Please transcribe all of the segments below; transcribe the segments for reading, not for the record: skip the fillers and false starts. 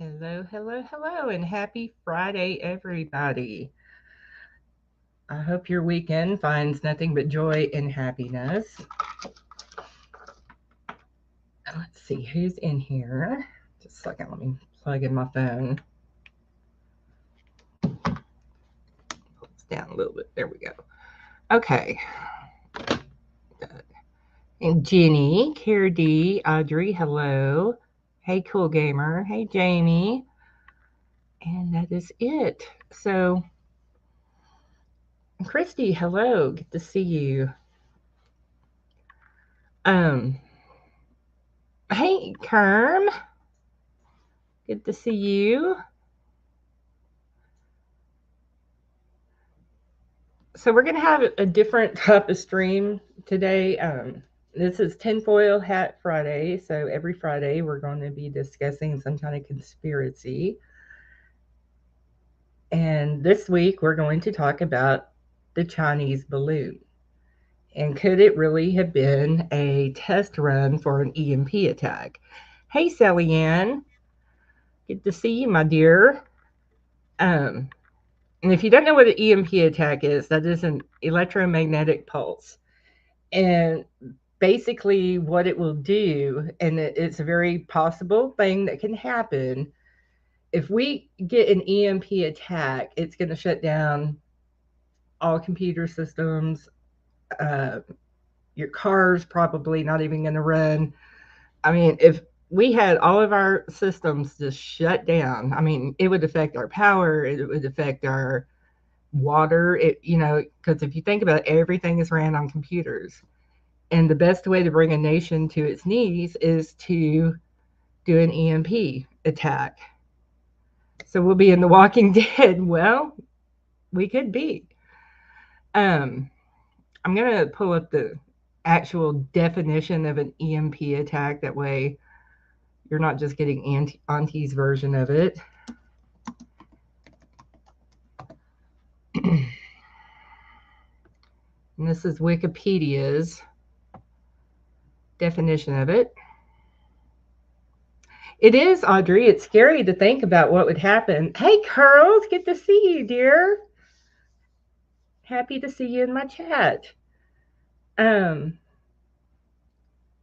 Hello, hello, hello, and happy Friday, everybody. I hope your weekend finds nothing but joy and happiness. Let's see who's in here. Just a second, let me plug in my phone. Pull this down a little bit. There we go. Okay. And Jenny, Cara D, Audrey, hello. Hey, Cool Gamer. Hey, Jamie. And that is it. So, Christy, hello. Good to see you. Um, hey, Kerm. Good to see you. So we're going to have a different type of stream today. This is Tinfoil Hat Friday. So every Friday we're going to be discussing some kind of conspiracy. And this week we're going to talk about the Chinese balloon. And could it really have been a test run for an EMP attack? Hey, Sally Ann. Good to see you, my dear. And if you don't know what an EMP attack is, that is an electromagnetic pulse. And basically, what it will do, and it's a very possible thing that can happen, if we get an EMP attack, it's going to shut down all computer systems. Uh, your car's probably not even going to run. I mean, if we had all of our systems just shut down, I mean, it would affect our power, it would affect our water, because if you think about it, everything is ran on computers. And the best way to bring a nation to its knees is to do an EMP attack. So we'll be in The Walking Dead. Well, we could be. Um, I'm going to pull up the actual definition of an EMP attack. That way you're not just getting Auntie's version of it. And this is Wikipedia's definition of it. It is, Audrey. It's scary to think about what would happen. Hey, Curls, good to see you, dear. Happy to see you in my chat.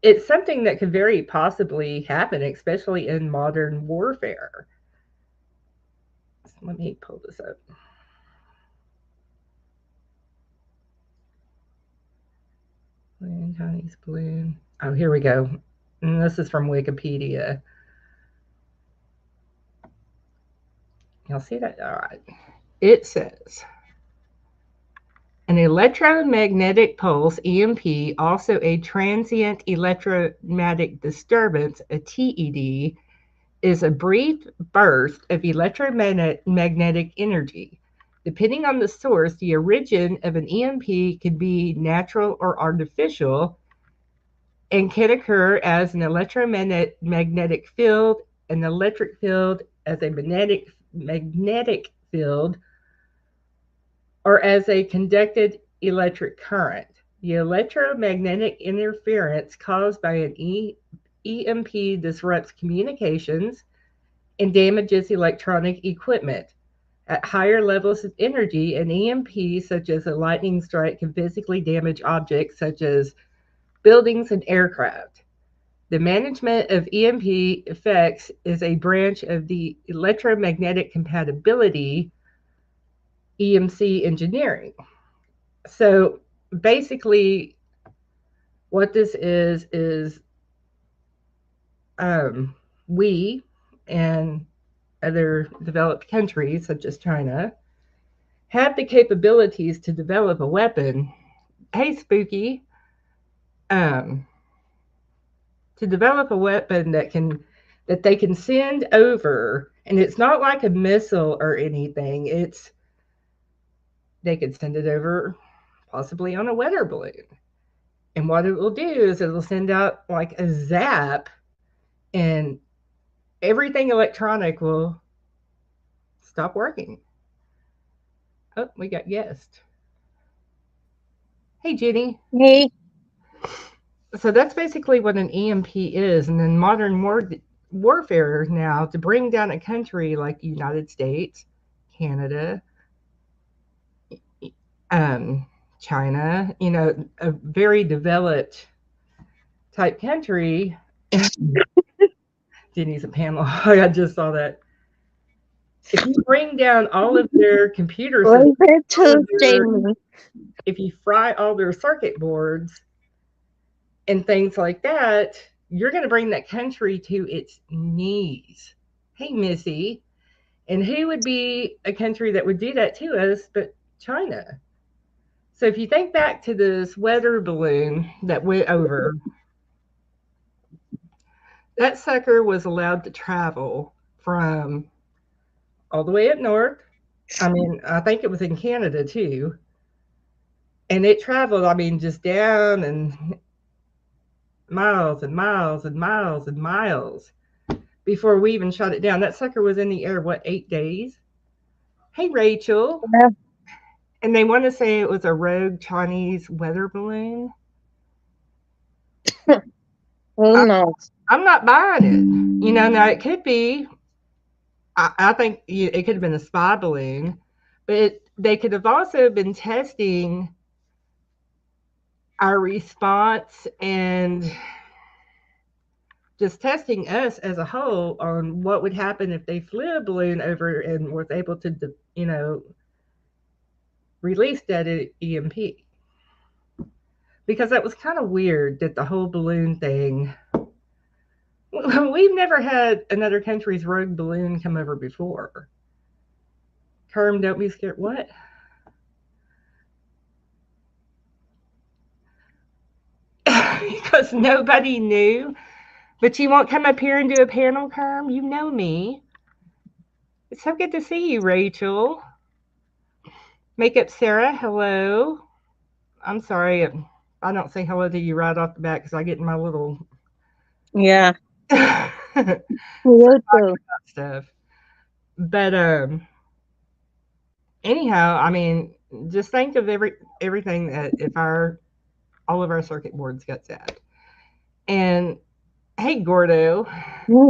It's something that could very possibly happen, especially in modern warfare. So let me pull this up. Balloon, Chinese balloon. Oh, here we go. And this is from Wikipedia. Y'all see that? All right. It says an electromagnetic pulse, EMP, also a transient electromagnetic disturbance, a TED, is a brief burst of electromagnetic energy. Depending on the source, the origin of an EMP can be natural or artificial and can occur as an electromagnetic field, an electric field, as a magnetic field, or as a conducted electric current. The electromagnetic interference caused by an EMP disrupts communications and damages electronic equipment. At higher levels of energy, an EMP, such as a lightning strike, can physically damage objects such as buildings and aircraft. The management of EMP effects is a branch of the electromagnetic compatibility EMC engineering. So basically, what this is we and other developed countries, such as China, have the capabilities to develop a weapon. Hey, Spooky. Um, to develop a weapon that they can send over, and it's not like a missile or anything. It's they could send it over possibly on a weather balloon. And what it will do is it'll send out like a zap, and everything electronic will stop working. Oh, we got guest. Hey, Jenny. Hey, So that's basically what an EMP is. And in modern warfare now to bring down a country like the United States, Canada, um, China, a very developed type country. Jenny's a panel. I just saw that. If you bring down all of their computer systems, Leave it to Jamie. if you fry all their circuit boards and things like that, you're going to bring that country to its knees. Hey, Missy. And who would be a country that would do that to us but China? So if you think back to this weather balloon that went over, that sucker was allowed to travel from all the way up north. I mean, I think it was in Canada too. And it traveled, I mean, just down and miles and miles and miles and miles before we even shot it down. That sucker was in the air, what, 8 days? Hey, Rachel. Yeah. And they want to say it was a rogue Chinese weather balloon. Who knows? I'm not buying it. Now it could be. I think it could have been a spy balloon, but they could have also been testing our response and just testing us as a whole on what would happen if they flew a balloon over and was able to, release that EMP. Because that was kind of weird that the whole balloon thing. We've never had another country's rogue balloon come over before. Kerm, don't be scared. What? Because nobody knew. But you won't come up here and do a panel, Kerm? You know me. It's so good to see you, Rachel. Makeup Sarah, hello. I'm sorry I don't say hello to you right off the bat because I get in my little Yeah. You too. stuff. But anyhow, I mean, just think of everything that if all of our circuit boards got zapped. And hey, Gordo.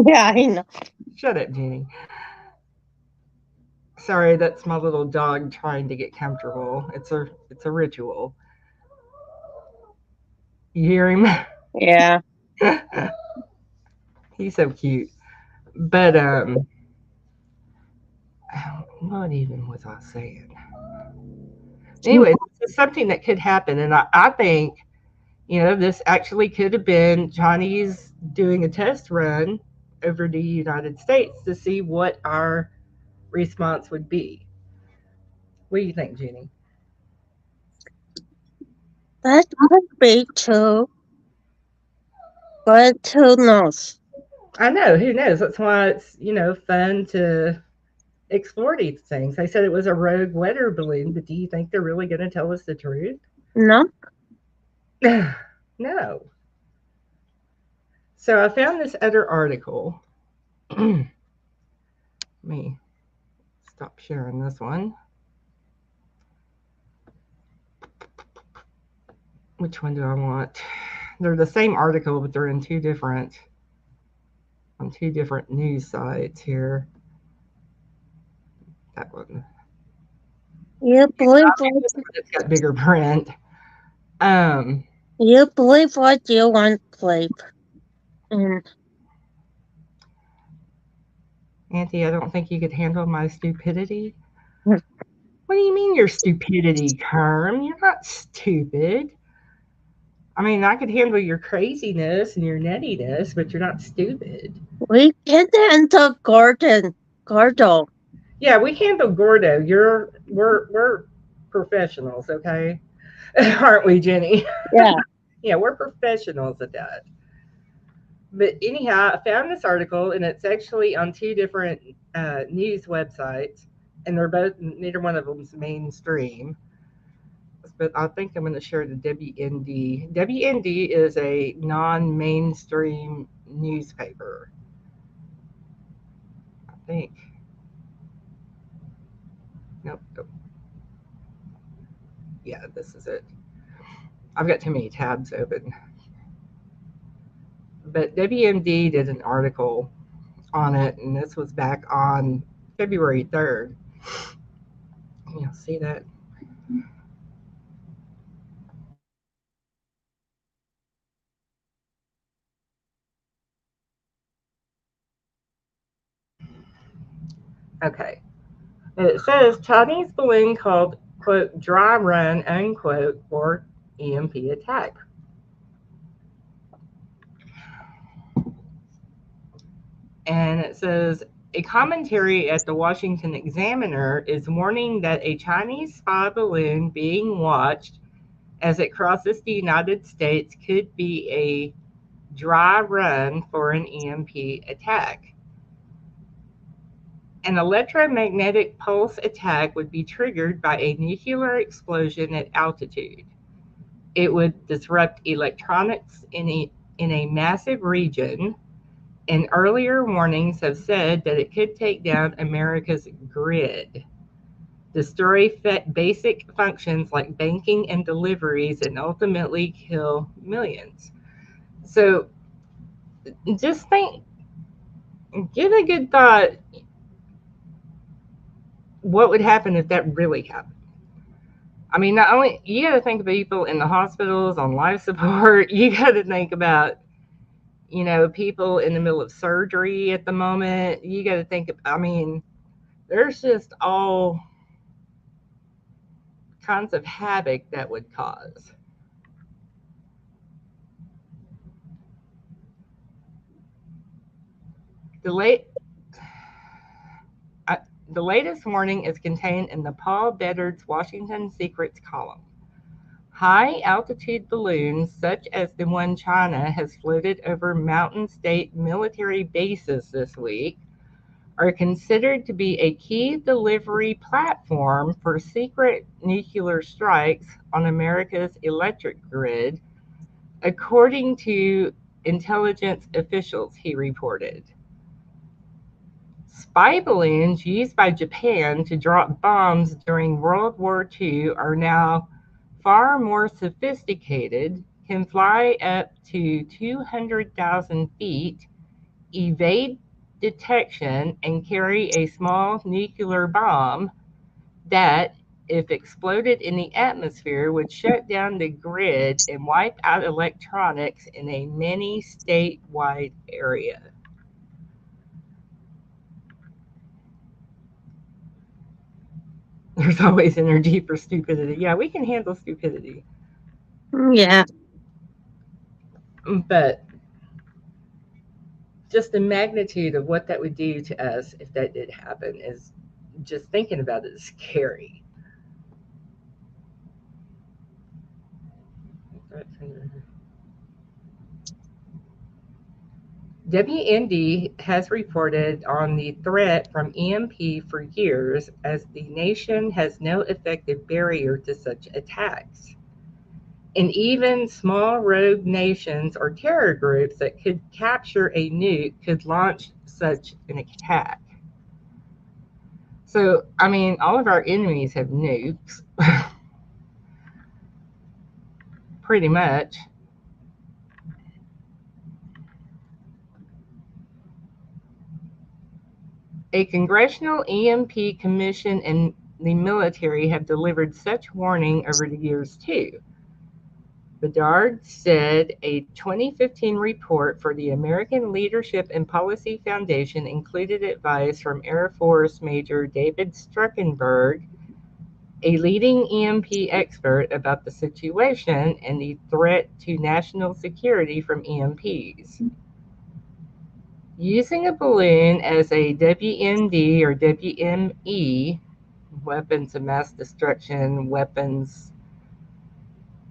Yeah, I know. Shut up, Jenny. Sorry, that's my little dog trying to get comfortable. It's a ritual. You hear him? Yeah. He's so cute. But what even was I saying? Anyway, this is something that could happen, and I think this actually could have been Chinese doing a test run over the United States to see what our response would be. What do you think, Jenny? That could be too. But who knows? I know, who knows? That's why it's, fun to explore these things. They said it was a rogue weather balloon, but do you think they're really going to tell us the truth? No? No. So I found this other article. Let me stop sharing this one. Which one do I want? They're the same article, but they're in two different news sites here. That one. You believe It's got bigger print. you believe what you want to believe. And Auntie, I don't think you could handle my stupidity. What do you mean your stupidity, Kerm? You're not stupid. I mean, I could handle your craziness and your nuttiness, but you're not stupid. we can handle Gordo. Yeah, we handle Gordo. We're professionals, okay? Aren't we, Jenny? Yeah. Yeah, we're professionals at that. But anyhow, I found this article, and it's actually on two different news websites, and neither one of them's mainstream. But I think I'm going to share the WND. WND is a non-mainstream newspaper. I think. Nope. Yeah, this is it. I've got too many tabs open. But WMD did an article on it, and this was back on February 3rd. You'll see that. Okay. It says Chinese balloon called, quote, dry run, unquote, for EMP attack. And it says a commentary at the Washington Examiner is warning that a Chinese spy balloon being watched as it crosses the United States could be a dry run for an EMP attack. An electromagnetic pulse attack would be triggered by a nuclear explosion at altitude. It would disrupt electronics in a massive region, and earlier warnings have said that it could take down America's grid, destroy basic functions like banking and deliveries, and ultimately kill millions. So just think, give a good thought, what would happen if that really happened? I mean, not only you got to think of people in the hospitals on life support, you got to think about, people in the middle of surgery at the moment. You got to think of, I mean, there's just all kinds of havoc that would cause. The late the latest warning is contained in the Paul Bedard's Washington Secrets column. High altitude balloons, such as the one China has floated over Mountain State military bases this week, are considered to be a key delivery platform for secret nuclear strikes on America's electric grid, according to intelligence officials, he reported. Spy balloons used by Japan to drop bombs during World War II are now far more sophisticated, can fly up to 200,000 feet, evade detection, and carry a small nuclear bomb that, if exploded in the atmosphere, would shut down the grid and wipe out electronics in a many statewide area. There's always energy for stupidity. Yeah, we can handle stupidity. Yeah. But just the magnitude of what that would do to us if that did happen is, just thinking about it, is scary. WND has reported on the threat from EMP for years, as the nation has no effective barrier to such attacks. And even small rogue nations or terror groups that could capture a nuke could launch such an attack. So, I mean, all of our enemies have nukes, pretty much. A congressional EMP commission and the military have delivered such warning over the years too. Bedard said a 2015 report for the American Leadership and Policy Foundation included advice from Air Force Major David Struckenberg, a leading EMP expert, about the situation and the threat to national security from EMPs. Using a balloon as a WMD or WME, weapons of mass destruction, weapons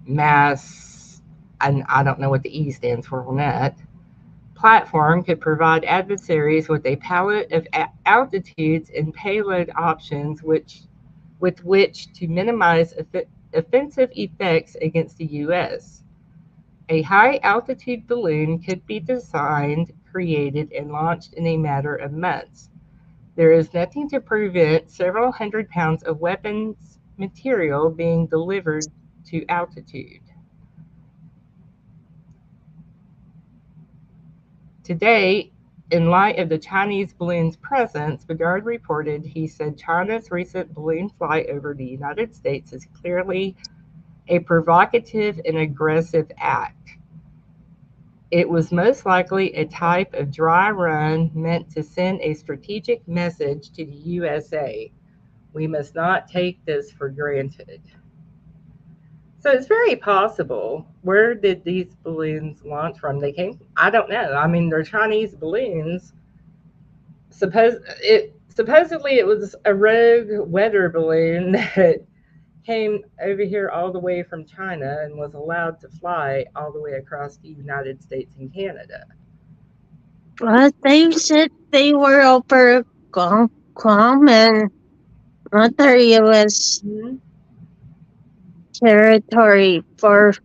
mass, and I don't know what the E stands for on that, platform could provide adversaries with a palette of altitudes and payload options with which to minimize offensive effects against the U.S. A high-altitude balloon could be designed, created, and launched in a matter of months. There is nothing to prevent several hundred pounds of weapons material being delivered to altitude. Today, In light of the Chinese balloon's presence, Bedard reported, he said China's recent balloon flight over the United States is clearly a provocative and aggressive act. It was most likely a type of dry run meant to send a strategic message to the USA. We must not take this for granted. So it's very possible. Where did these balloons launch from? They came, I don't know. I mean, they're Chinese balloons. Supposedly it was a rogue weather balloon that came over here all the way from China and was allowed to fly all the way across the United States and Canada. They said they were over Guam and other U.S. territory for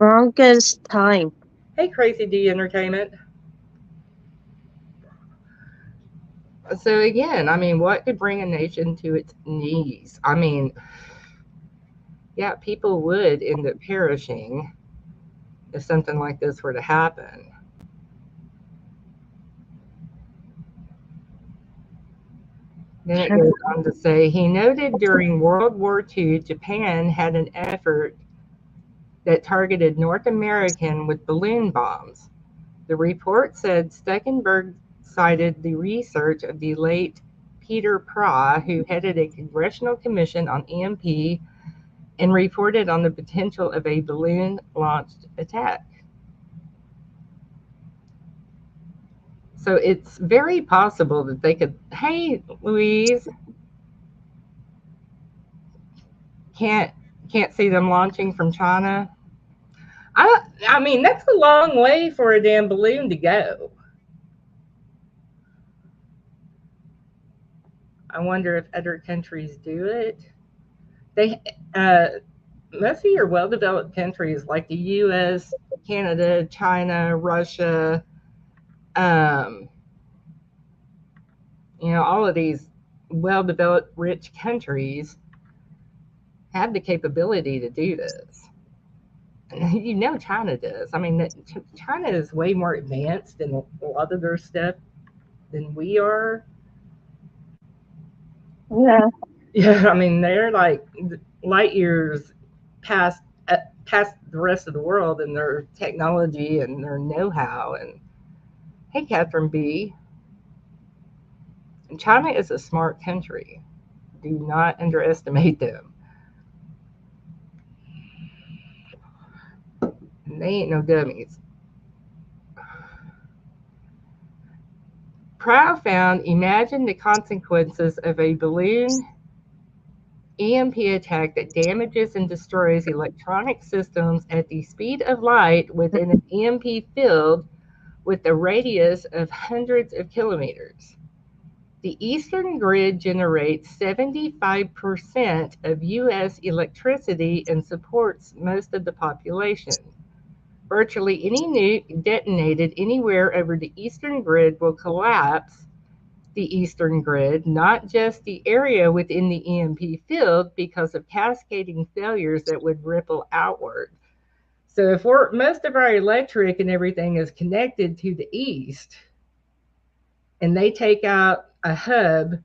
longest time. Hey, Crazy D Entertainment. So again, I mean, what could bring a nation to its knees? I mean, yeah, people would end up perishing if something like this were to happen. Then it goes on to say, he noted during World War II, Japan had an effort that targeted North American with balloon bombs. The report said Stekenberg cited the research of the late Peter Praw, who headed a congressional commission on EMP and reported on the potential of a balloon-launched attack. So it's very possible that they could, hey, Louise, can't see them launching from China. I mean, that's a long way for a damn balloon to go. I wonder if other countries do it. They, most of your well-developed countries like the U.S., Canada, China, Russia, all of these well-developed, rich countries have the capability to do this. China does. I mean, China is way more advanced in a lot of their stuff than we are. Yeah. Yeah, I mean, they're like light years past the rest of the world in their technology and their know-how. And hey, Catherine B. China is a smart country. Do not underestimate them. They ain't no dummies. Prow found, imagine the consequences of a balloon EMP attack that damages and destroys electronic systems at the speed of light within an EMP field with a radius of hundreds of kilometers. The Eastern Grid generates 75% of U.S. electricity and supports most of the population. Virtually any nuke detonated anywhere over the Eastern Grid will collapse the Eastern Grid, not just the area within the EMP field, because of cascading failures that would ripple outward. So if most of our electric and everything is connected to the east, and they take out a hub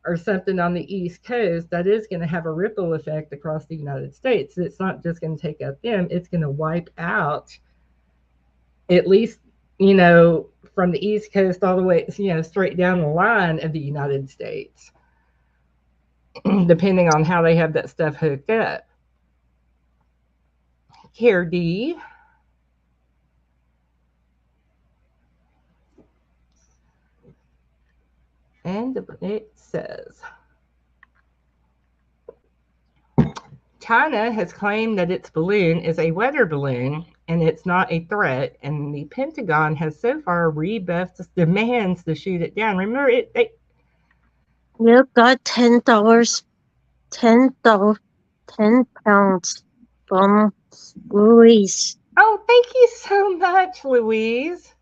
or something on the East Coast, that is going to have a ripple effect across the United States. It's not just going to take out them, it's going to wipe out at least, from the East Coast all the way, straight down the line of the United States, depending on how they have that stuff hooked up. Care D. And it says, China has claimed that its balloon is a weather balloon and it's not a threat, and the Pentagon has so far rebuffed demands to shoot it down. Remember, you got $10, 10 pounds from Louise. Oh, thank you so much, Louise.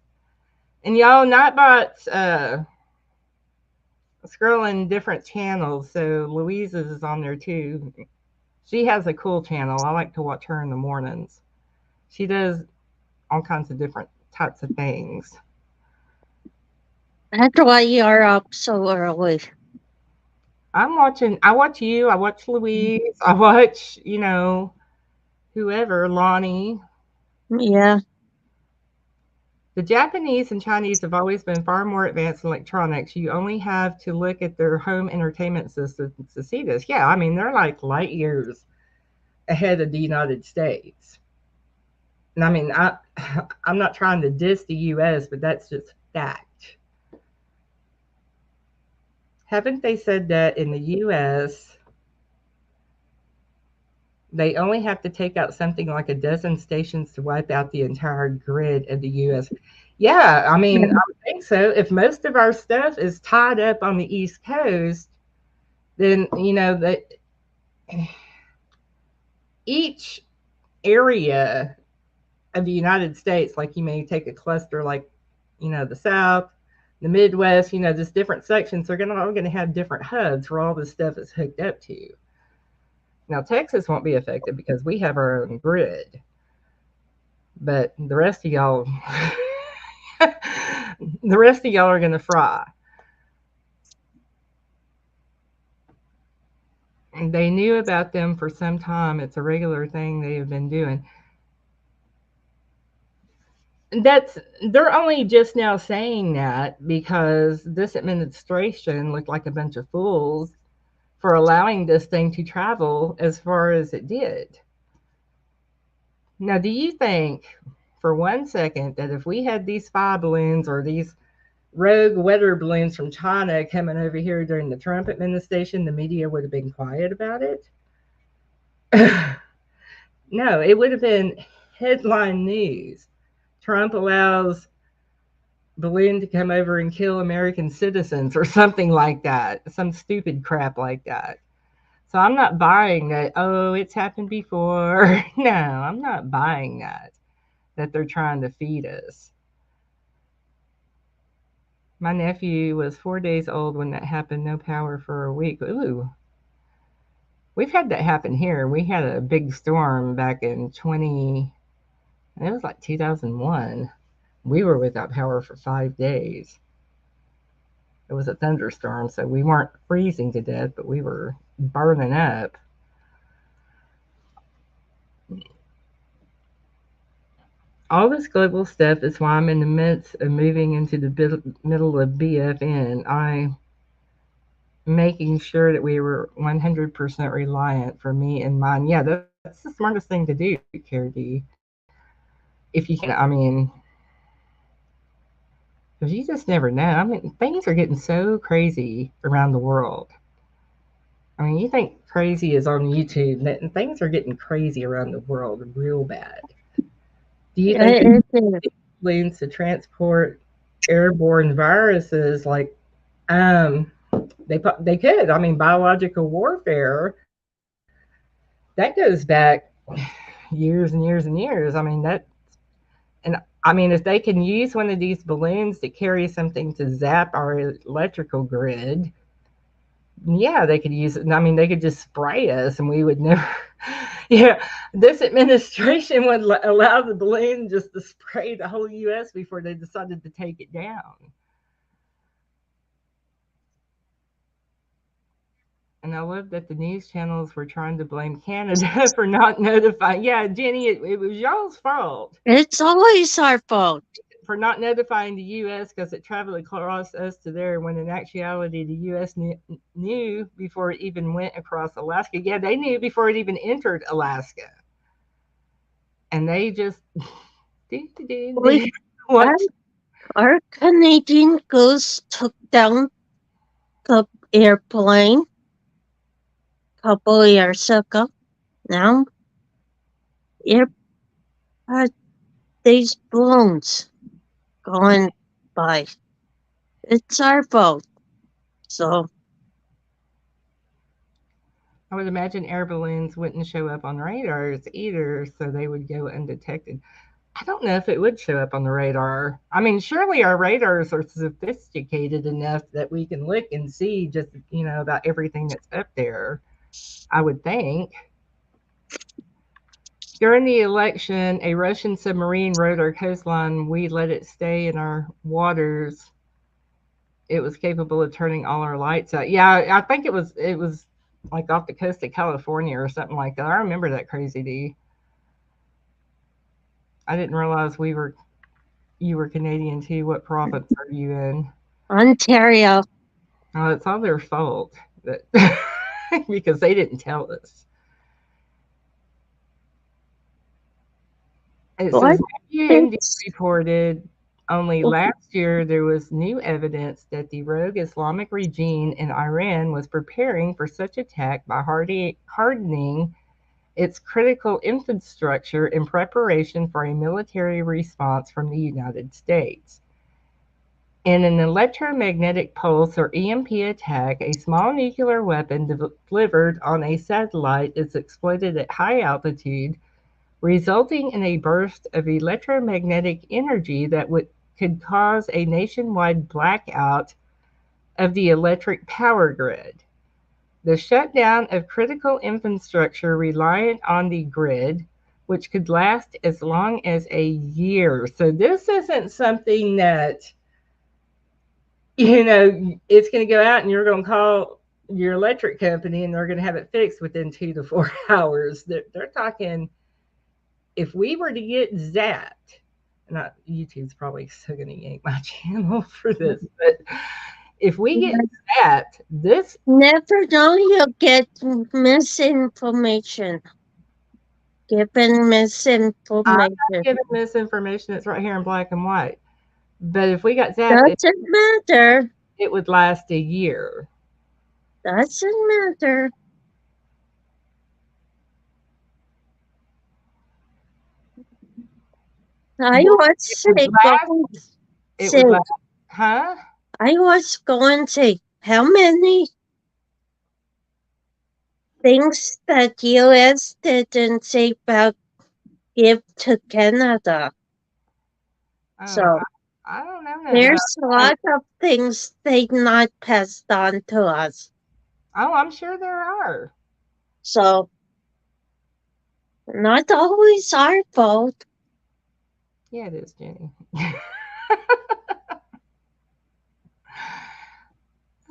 And y'all, Nightbot's scrolling different channels, so Louise's is on there too. She has a cool channel. I like to watch her in the mornings. She does all kinds of different types of things. That's why you're up so early. I watch you, I watch Louise, I watch, whoever, Lonnie. Yeah. The Japanese and Chinese have always been far more advanced in electronics. You only have to look at their home entertainment systems to see this. Yeah, I mean, they're like light years ahead of the United States. And I mean, I'm not trying to diss the US, but that's just fact. Haven't they said that in the US, they only have to take out something like a dozen stations to wipe out the entire grid of the US? Yeah, I mean, I would think so. If most of our stuff is tied up on the East Coast, then, that each area of the United States, like you may take a cluster like, the South, the Midwest, just different sections, they're all going to have different hubs where all this stuff is hooked up to. Now, Texas won't be affected because we have our own grid, but the rest of y'all, the rest of y'all are going to fry. And they knew about them for some time. It's a regular thing they have been doing. They're only just now saying that because this administration looked like a bunch of fools for allowing this thing to travel as far as it did. Now, do you think for 1 second that if we had these spy balloons or these rogue weather balloons from China coming over here during the Trump administration, the media would have been quiet about it? No, it would have been headline news. Trump allows balloon to come over and kill American citizens or something like that, some stupid crap like that. So I'm not buying that, oh, it's happened before. No, I'm not buying that they're trying to feed us. My nephew was 4 days old when that happened, no power for a week. Ooh, we've had that happen here. We had a big storm back in it was like 2001. We were without power for 5 days. It was a thunderstorm, so we weren't freezing to death, but we were burning up. All this global stuff is why I'm in the midst of moving into the middle of BFN. I'm making sure that we were 100% reliant for me and mine. Yeah, that's the smartest thing to do, Cara D. If you can, I mean, because you just never know. I mean, things are getting so crazy around the world. I mean, you think crazy is on YouTube, and things are getting crazy around the world real bad. Do you think It is. balloons to transport airborne viruses like they could. I mean, biological warfare that goes back years and years and years. I mean and I mean, if they can use one of these balloons to carry something to zap our electrical grid, yeah, they could use it. I mean, they could just spray us and we would never. Yeah, this administration would allow the balloon just to spray the whole U.S. before they decided to take it down. And I love that the news channels were trying to blame Canada for not notifying. Yeah, Jenny, it was y'all's fault It's always our fault. for not notifying the U.S. because it traveled across us to there when in actuality the U.S. knew before it even went across Alaska. Yeah, they knew before it even entered Alaska. And they just. We, our, What? our Canadian goose took down the airplane a couple years ago. Now, air, these balloons going by. It's our fault. So, I would imagine air balloons wouldn't show up on radars either, so they would go undetected. I don't know if it would show up on the radar. I mean, surely our radars are sophisticated enough that we can look and see just, about everything that's up there, I would think. During the election, a Russian submarine rode our coastline. We let it stay in our waters it was capable of turning all our lights out. Yeah, I think it was like off the coast of California or something like that. I remember that crazy D. I didn't realize you were Canadian too. What province are you in? Ontario. Oh, it's all their fault that because they didn't tell us. It What says WMD is reported only last year there was new evidence that the rogue Islamic regime in Iran was preparing for such attack by hardening its critical infrastructure in preparation for a military response from the United States. In an electromagnetic pulse or EMP attack, a small nuclear weapon delivered on a satellite is exploded at high altitude, resulting in a burst of electromagnetic energy that could cause a nationwide blackout of the electric power grid. The shutdown of critical infrastructure reliant on the grid, which could last as long as a year. So this isn't something that, it's going to go out and you're going to call your electric company and they're going to have it fixed within 2 to 4 hours. They're talking, if we were to get zapped, not YouTube's probably still going to yank my channel for this, but if we get zapped, this never know you'll get misinformation. Given I'm misinformation. not giving misinformation. It's right here in black and white. But if we got zapped, Doesn't matter. it would last a year. Doesn't matter. I Well, was it would last. It say, would last. Huh? I was going to say, how many things that U.S. didn't say about give to Canada? So I don't know nothing about there's a lot of things they not passed on to us. Oh, I'm sure there are. So not always our fault. Yeah, it is, Jenny.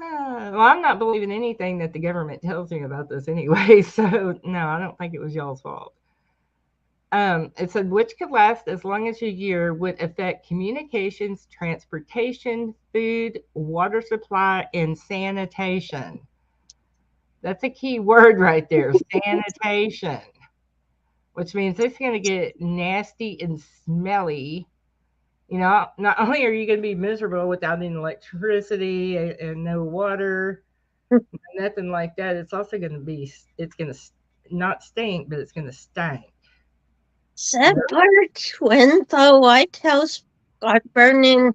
Well, I'm not believing anything that the government tells me about this anyway, so no, I don't think it was y'all's fault. It said which could last as long as a year would affect communications, transportation, food, water supply, and sanitation. That's a key word right there, sanitation, which means it's going to get nasty and smelly. Not only are you going to be miserable without any electricity and no water, nothing like that, it's going to not stink, but it's going to stank. Sad part when the White House got burned in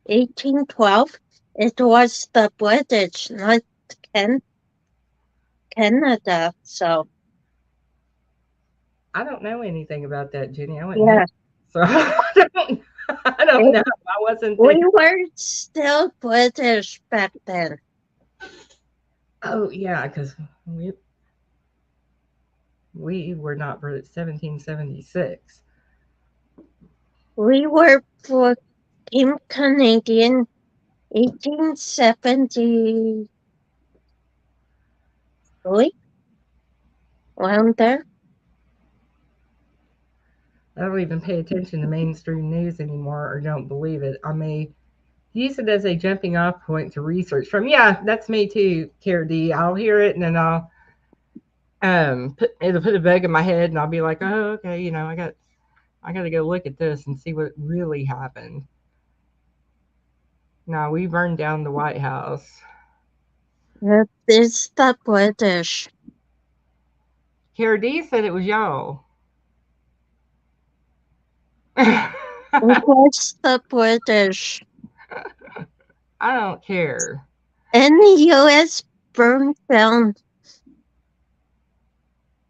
1812, it was the British, not Canada. So I don't know anything about that, Jenny. I wasn't yeah, here, so I don't know. I wasn't there. we were still British back then. Oh yeah, because we were not for 1776. We were for Team Canadian 1873, around there. I don't even pay attention to mainstream news anymore, or don't believe it. I may use it as a jumping off point to research from. Yeah, that's me too, Cara D. I'll hear it and then I'll it'll put a bug in my head and I'll be like, oh, okay, I got to go look at this and see what really happened. No, we burned down the White House. It's the British. Cara D said it was y'all. It was the British. I don't care. And the U.S. burned down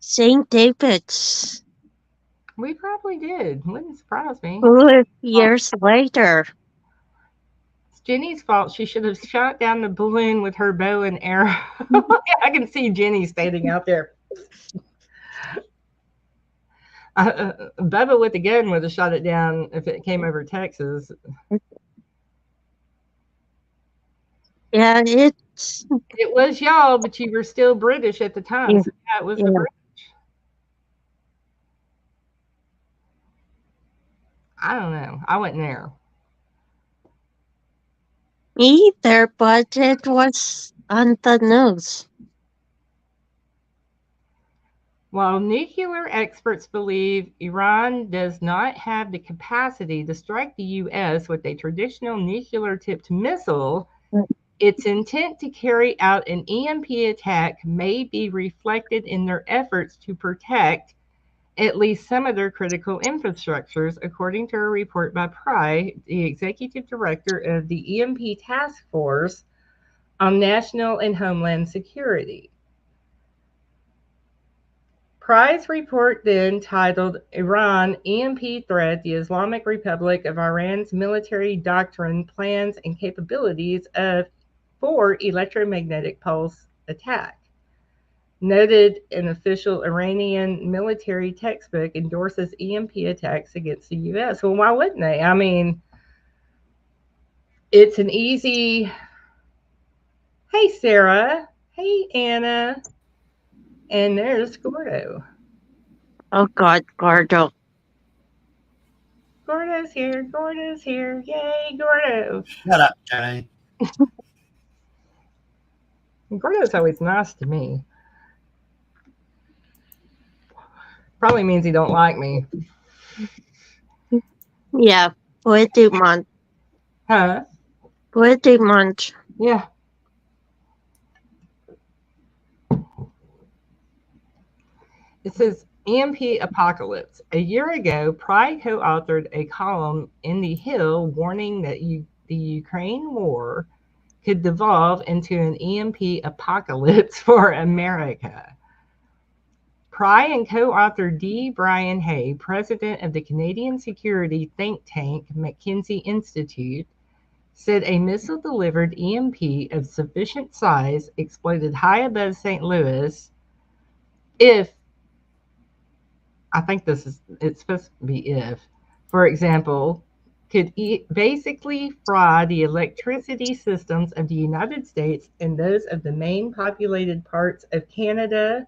St. David's We probably did. Wouldn't surprise me. 4 years later. It's Jenny's fault. She should have shot down the balloon with her bow and arrow. I can see Jenny standing out there. Bubba with the gun would have shot it down if it came over Texas. Yeah, it's It was y'all, but you were still British at the time, yeah, so yeah, it was the yeah. British. I don't know. I wasn't there. Me either, but it was on the news. While nuclear experts believe Iran does not have the capacity to strike the U.S. with a traditional nuclear tipped missile, its intent to carry out an EMP attack may be reflected in their efforts to protect at least some of their critical infrastructures, according to a report by Pry, the executive director of the EMP Task Force on National and Homeland Security. Pry's report, then titled Iran EMP Threat, the Islamic Republic of Iran's Military Doctrine, Plans, and Capabilities for Electromagnetic Pulse Attack, noted an official Iranian military textbook endorses EMP attacks against the U.S. Well, why wouldn't they? I mean, it's an easy. Hey, Sarah. Hey, Anna. And there's Gordo. Oh God, Gordo. Gordo's here. Gordo's here. Yay, Gordo. Shut up, Jenny. Gordo's always nice to me. Probably means he don't like me. Yeah, pretty much. Huh? Pretty much. Yeah. It says EMP Apocalypse. A year ago, Pry co-authored a column in The Hill warning that the Ukraine war could devolve into an EMP apocalypse for America. Pry and co-author D. Brian Hay, president of the Canadian security think tank McKinsey Institute, said a missile-delivered EMP of sufficient size exploded high above St. Louis if, I think it's supposed to be if, for example, could basically fry the electricity systems of the United States and those of the main populated parts of Canada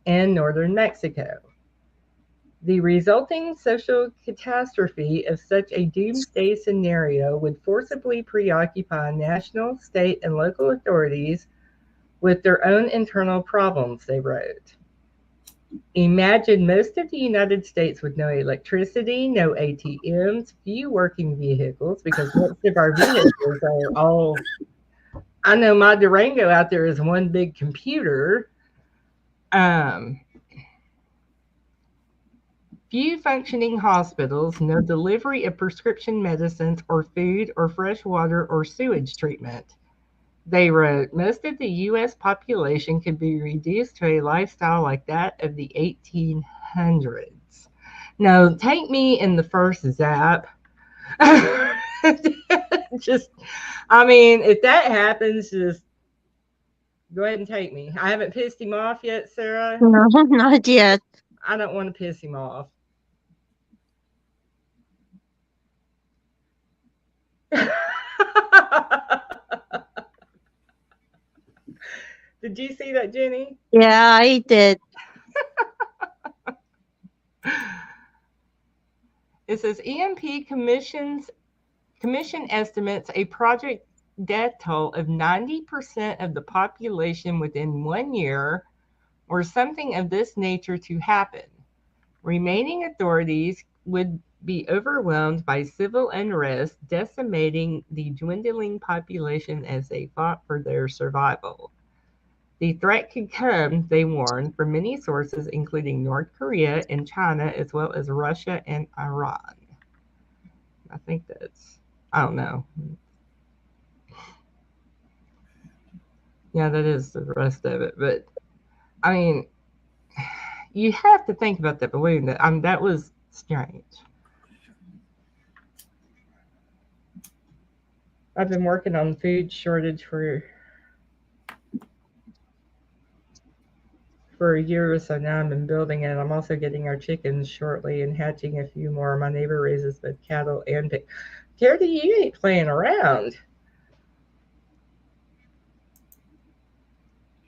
and northern Mexico. The resulting social catastrophe of such a doomsday scenario would forcibly preoccupy national, state, and local authorities with their own internal problems, they wrote. Imagine most of the United States with no electricity, no ATMs, few working vehicles, because most of our vehicles are all. I know my Durango out there is one big computer. Few functioning hospitals, no delivery of prescription medicines or food or fresh water or sewage treatment. They wrote, most of the U.S. population could be reduced to a lifestyle like that of the 1800s. Now, take me in the first zap. Just, I mean, if that happens, just go ahead and take me. I haven't pissed him off yet, Sarah. No, not yet. I don't want to piss him off. Did you see that, Jenny? Yeah, I did. It says EMP Commission estimates a project death toll of 90% of the population within 1 year or something of this nature to happen. Remaining authorities would be overwhelmed by civil unrest, decimating the dwindling population as they fought for their survival. The threat could come, they warn, from many sources, including North Korea and China, as well as Russia and Iran. I think I don't know. Yeah, that is the rest of it. But, I mean, you have to think about that balloon. That was strange. I've been working on food shortage for a year or so now. I've been building it. I'm also getting our chickens shortly and hatching a few more. My neighbor raises both cattle and pigs. Garrity, you ain't playing around.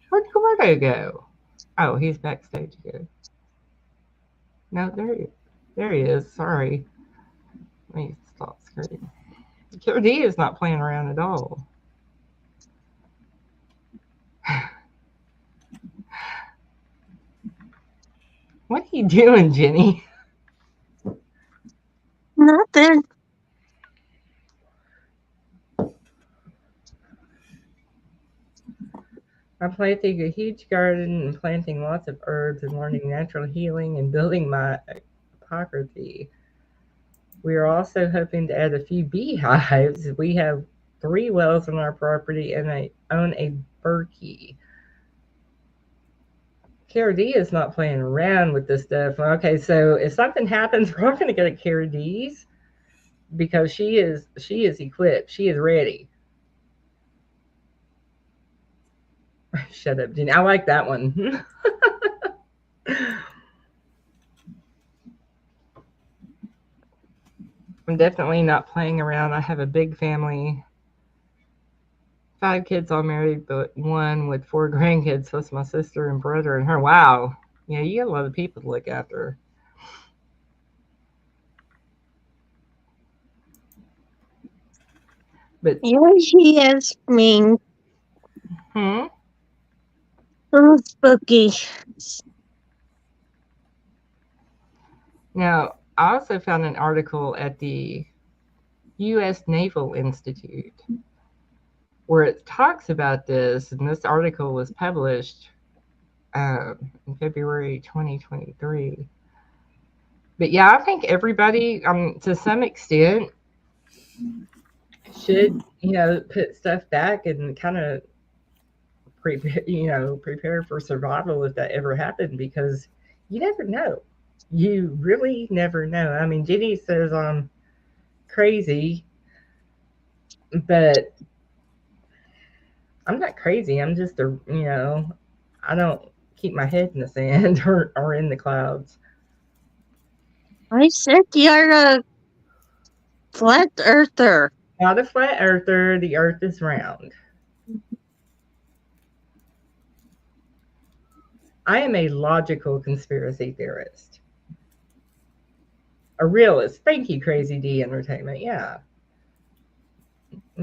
Where'd Gordo go? Oh, he's backstage again. No, there he is. Sorry. Let me stop screen. QD is not playing around at all. What are you doing, Jenny? Nothing. I'm planting a huge garden and planting lots of herbs and learning natural healing and building my apocryphy. We are also hoping to add a few beehives. We have 3 wells on our property and I own a Berkey. KRD is not playing around with this stuff. Okay, so if something happens, we're not going to go to KRD's because she is equipped. She is ready. Shut up, Jenny. I like that one. I'm definitely not playing around. I have a big family. 5 kids all married, but 1 with 4 grandkids, plus my sister and brother and her. Wow. Yeah, you got a lot of people to look after. But He is mean. Hmm? Oh, spooky. Now, I also found an article at the U.S. Naval Institute where it talks about this, and this article was published in February 2023. But yeah, I think everybody, to some extent, should put stuff back and kind of prepare for survival if that ever happened, because you never know. You really never know. I mean, Jenny says I'm crazy, but I'm not crazy. I'm just I don't keep my head in the sand or in the clouds. I said you're a flat earther. Not a flat earther. The earth is round. I am a logical conspiracy theorist. A realist. Thank you, Crazy D Entertainment. Yeah.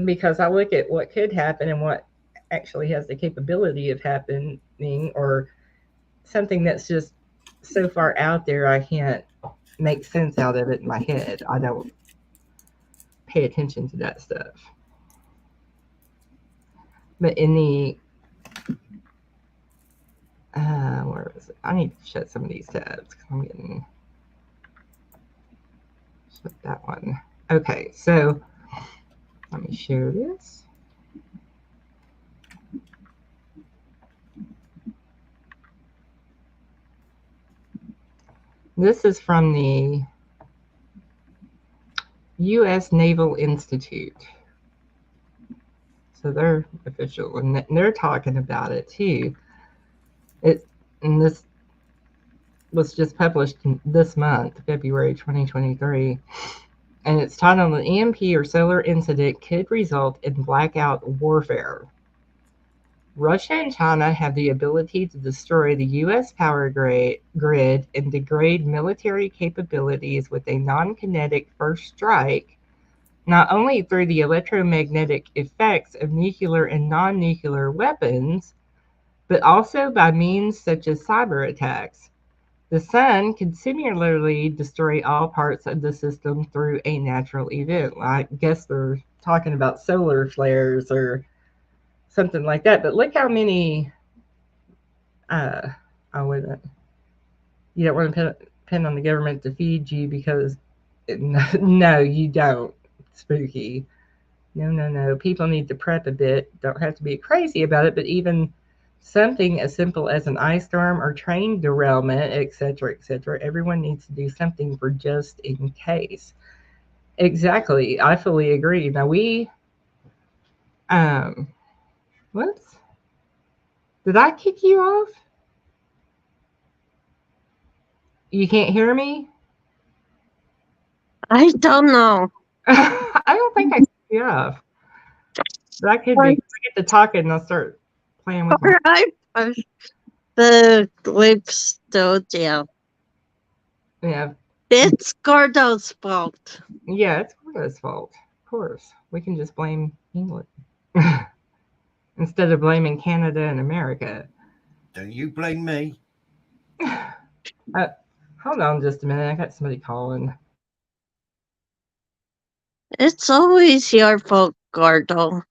Because I look at what could happen and what actually has the capability of happening, or something that's just so far out there I can't make sense out of it in my head. I don't pay attention to that stuff. But in the where is it? I need to shut some of these tabs because I'm getting shut that one. Okay, so let me share this. This is from the U.S. Naval Institute. So they're official, and they're talking about it too. And this was just published this month, February 2023, and it's titled "An EMP or solar incident could result in blackout warfare." Russia and China have the ability to destroy the U.S. power grid and degrade military capabilities with a non-kinetic first strike, not only through the electromagnetic effects of nuclear and non-nuclear weapons, but also by means such as cyber attacks. The sun can similarly destroy all parts of the system through a natural event. I guess they're talking about solar flares or something like that. But look how many. I wouldn't. You don't want to depend on the government to feed you because no, you don't. Spooky. No. People need to prep a bit. Don't have to be crazy about it, but even something as simple as an ice storm or train derailment, etc., everyone needs to do something for just in case. Exactly. I fully agree. Now whoops. Did I kick you off? You can't hear me? I don't know. I don't think I kicked you off. That could be. I get to talking and I'll start playing with my. The we've still down. Yeah. It's Gordo's fault. Yeah, it's Florida's fault. Of course. We can just blame England instead of blaming Canada and America. Don't you blame me. Hold on just a minute. I got somebody calling. It's always your fault, Gordo.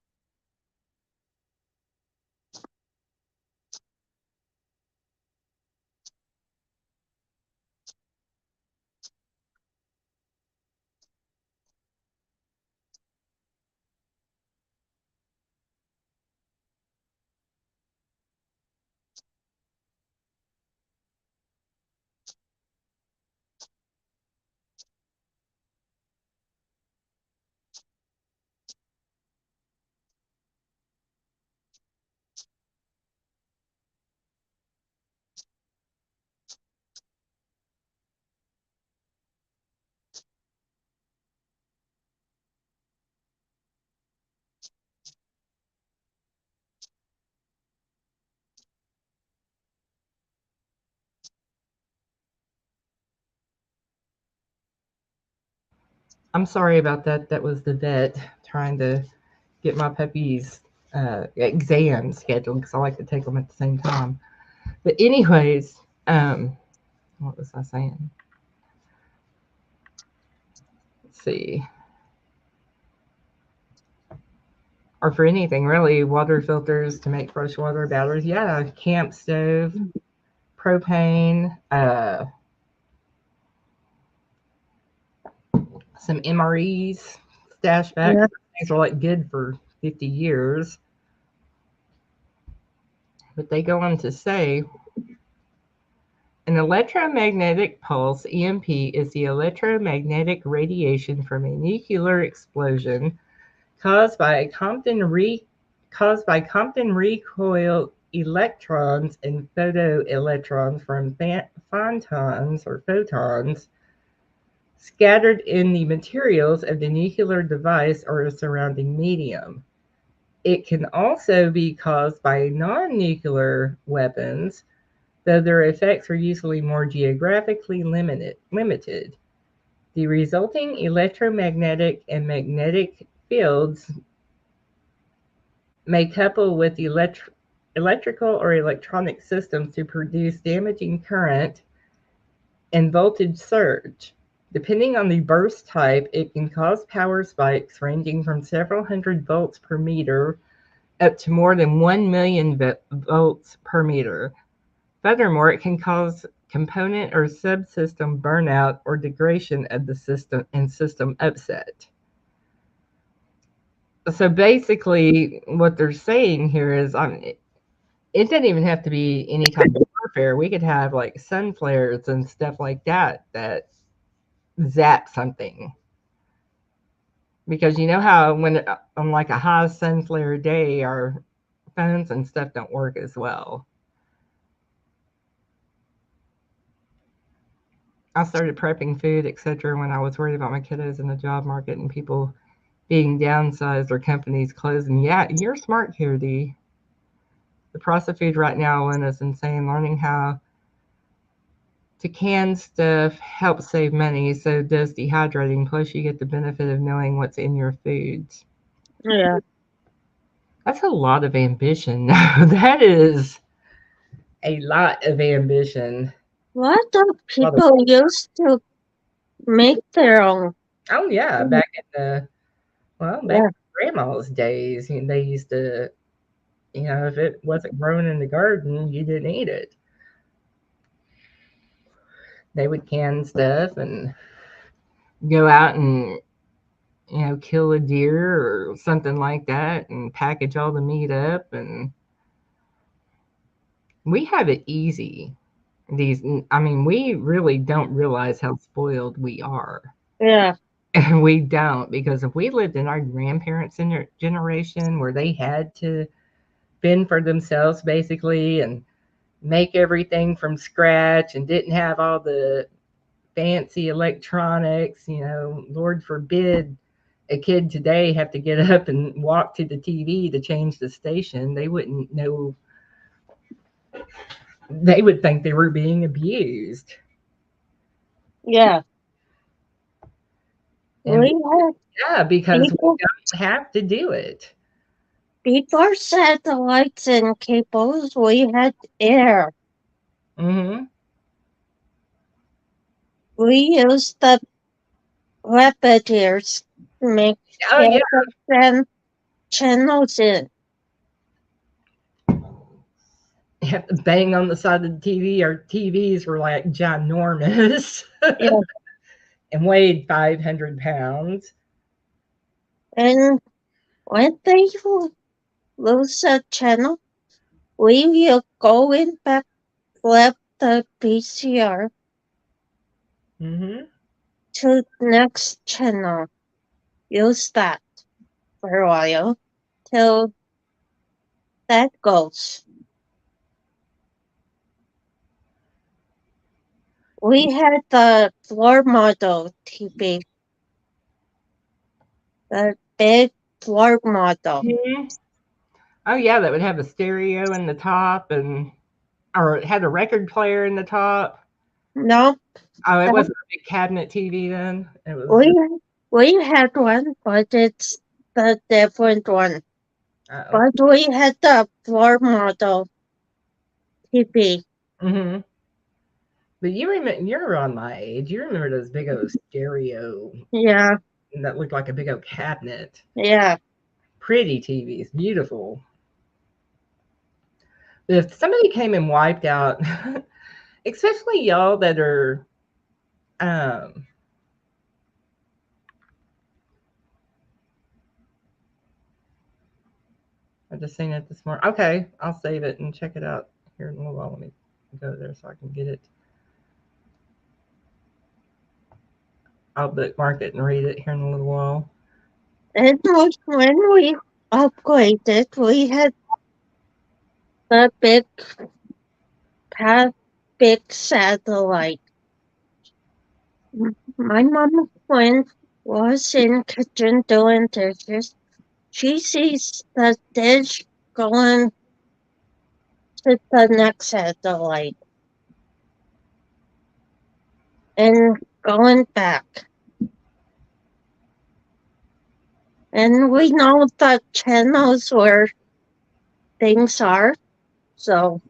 I'm sorry about that. That was the vet trying to get my puppy's exam scheduled because I like to take them at the same time. But anyways, what was I saying? Let's see. Or for anything really, water filters to make fresh water, batteries. Yeah, camp stove, propane, some MREs stashed back. Yeah. Things are like good for 50 years. But they go on to say an electromagnetic pulse, EMP, is the electromagnetic radiation from a nuclear explosion caused by Compton recoil electrons and photoelectrons from photons scattered in the materials of the nuclear device or a surrounding medium. It can also be caused by non-nuclear weapons, though their effects are usually more geographically limited. The resulting electromagnetic and magnetic fields may couple with electrical or electronic systems to produce damaging current and voltage surge. Depending on the burst type, it can cause power spikes ranging from several hundred volts per meter up to more than 1 million volts per meter. Furthermore, it can cause component or subsystem burnout or degradation of the system and system upset. So basically, what they're saying here is, it doesn't even have to be any type of warfare. We could have like sun flares and stuff like that that zap something. Because you know how when on like a high sun flare day, our phones and stuff don't work as well. I started prepping food, etc., when I was worried about my kiddos in the job market and people being downsized or companies closing. Yeah, you're smart, Kirdy. The price of food right now, Lynn, is insane. Learning how to can stuff helps save money, so does dehydrating. Plus, you get the benefit of knowing what's in your foods. Yeah. That's a lot of ambition. That is a lot of ambition. What do people used to make their own? Oh yeah, back in the Yeah. grandma's days, they used to, if it wasn't grown in the garden, you didn't eat it. They would can stuff and go out and kill a deer or something like that and package all the meat up, and we have it easy. We really don't realize how spoiled we are. Yeah. And we don't, because if we lived in our grandparents' generation where they had to fend for themselves basically and make everything from scratch and didn't have all the fancy electronics, Lord forbid a kid today have to get up and walk to the TV to change the station. They wouldn't know they would think they were being abused. Yeah. And We had yeah, because we people don't have to do it. before satellites and cables, we had air. Mm-hmm. We used the repeters to make Oh, sure yeah. to send channels in. You have to bang on the side of the TV. Our TVs were like ginormous Yeah. and weighed 500 pounds. And when they lose a channel, we will go in back, flip the PCR Mm-hmm. to next channel. Use that for a while till that goes. We had the floor model TV, the big floor model. Mm-hmm. Oh, yeah, that would have a stereo in the top or it had a record player in the top. No, Oh, it that, wasn't a big cabinet TV then. It was just, we had one, but it's the different one. oh. But we had the floor model TV. Mm-hmm. But you're on my age. You remember those big old stereo Yeah, that looked like a big old cabinet. yeah. Pretty TVs, beautiful. But if somebody came and wiped out, especially y'all that are, um, I just seen it this morning. Okay, I'll save it and check it out here in a little while. Let me go there so I can get it. I'll bookmark it and read it here in a little while. And when we upgraded, we had the big satellite. My mom, when was in kitchen doing dishes, she sees the dish going to the next satellite and going back. And we know the channels where things are, so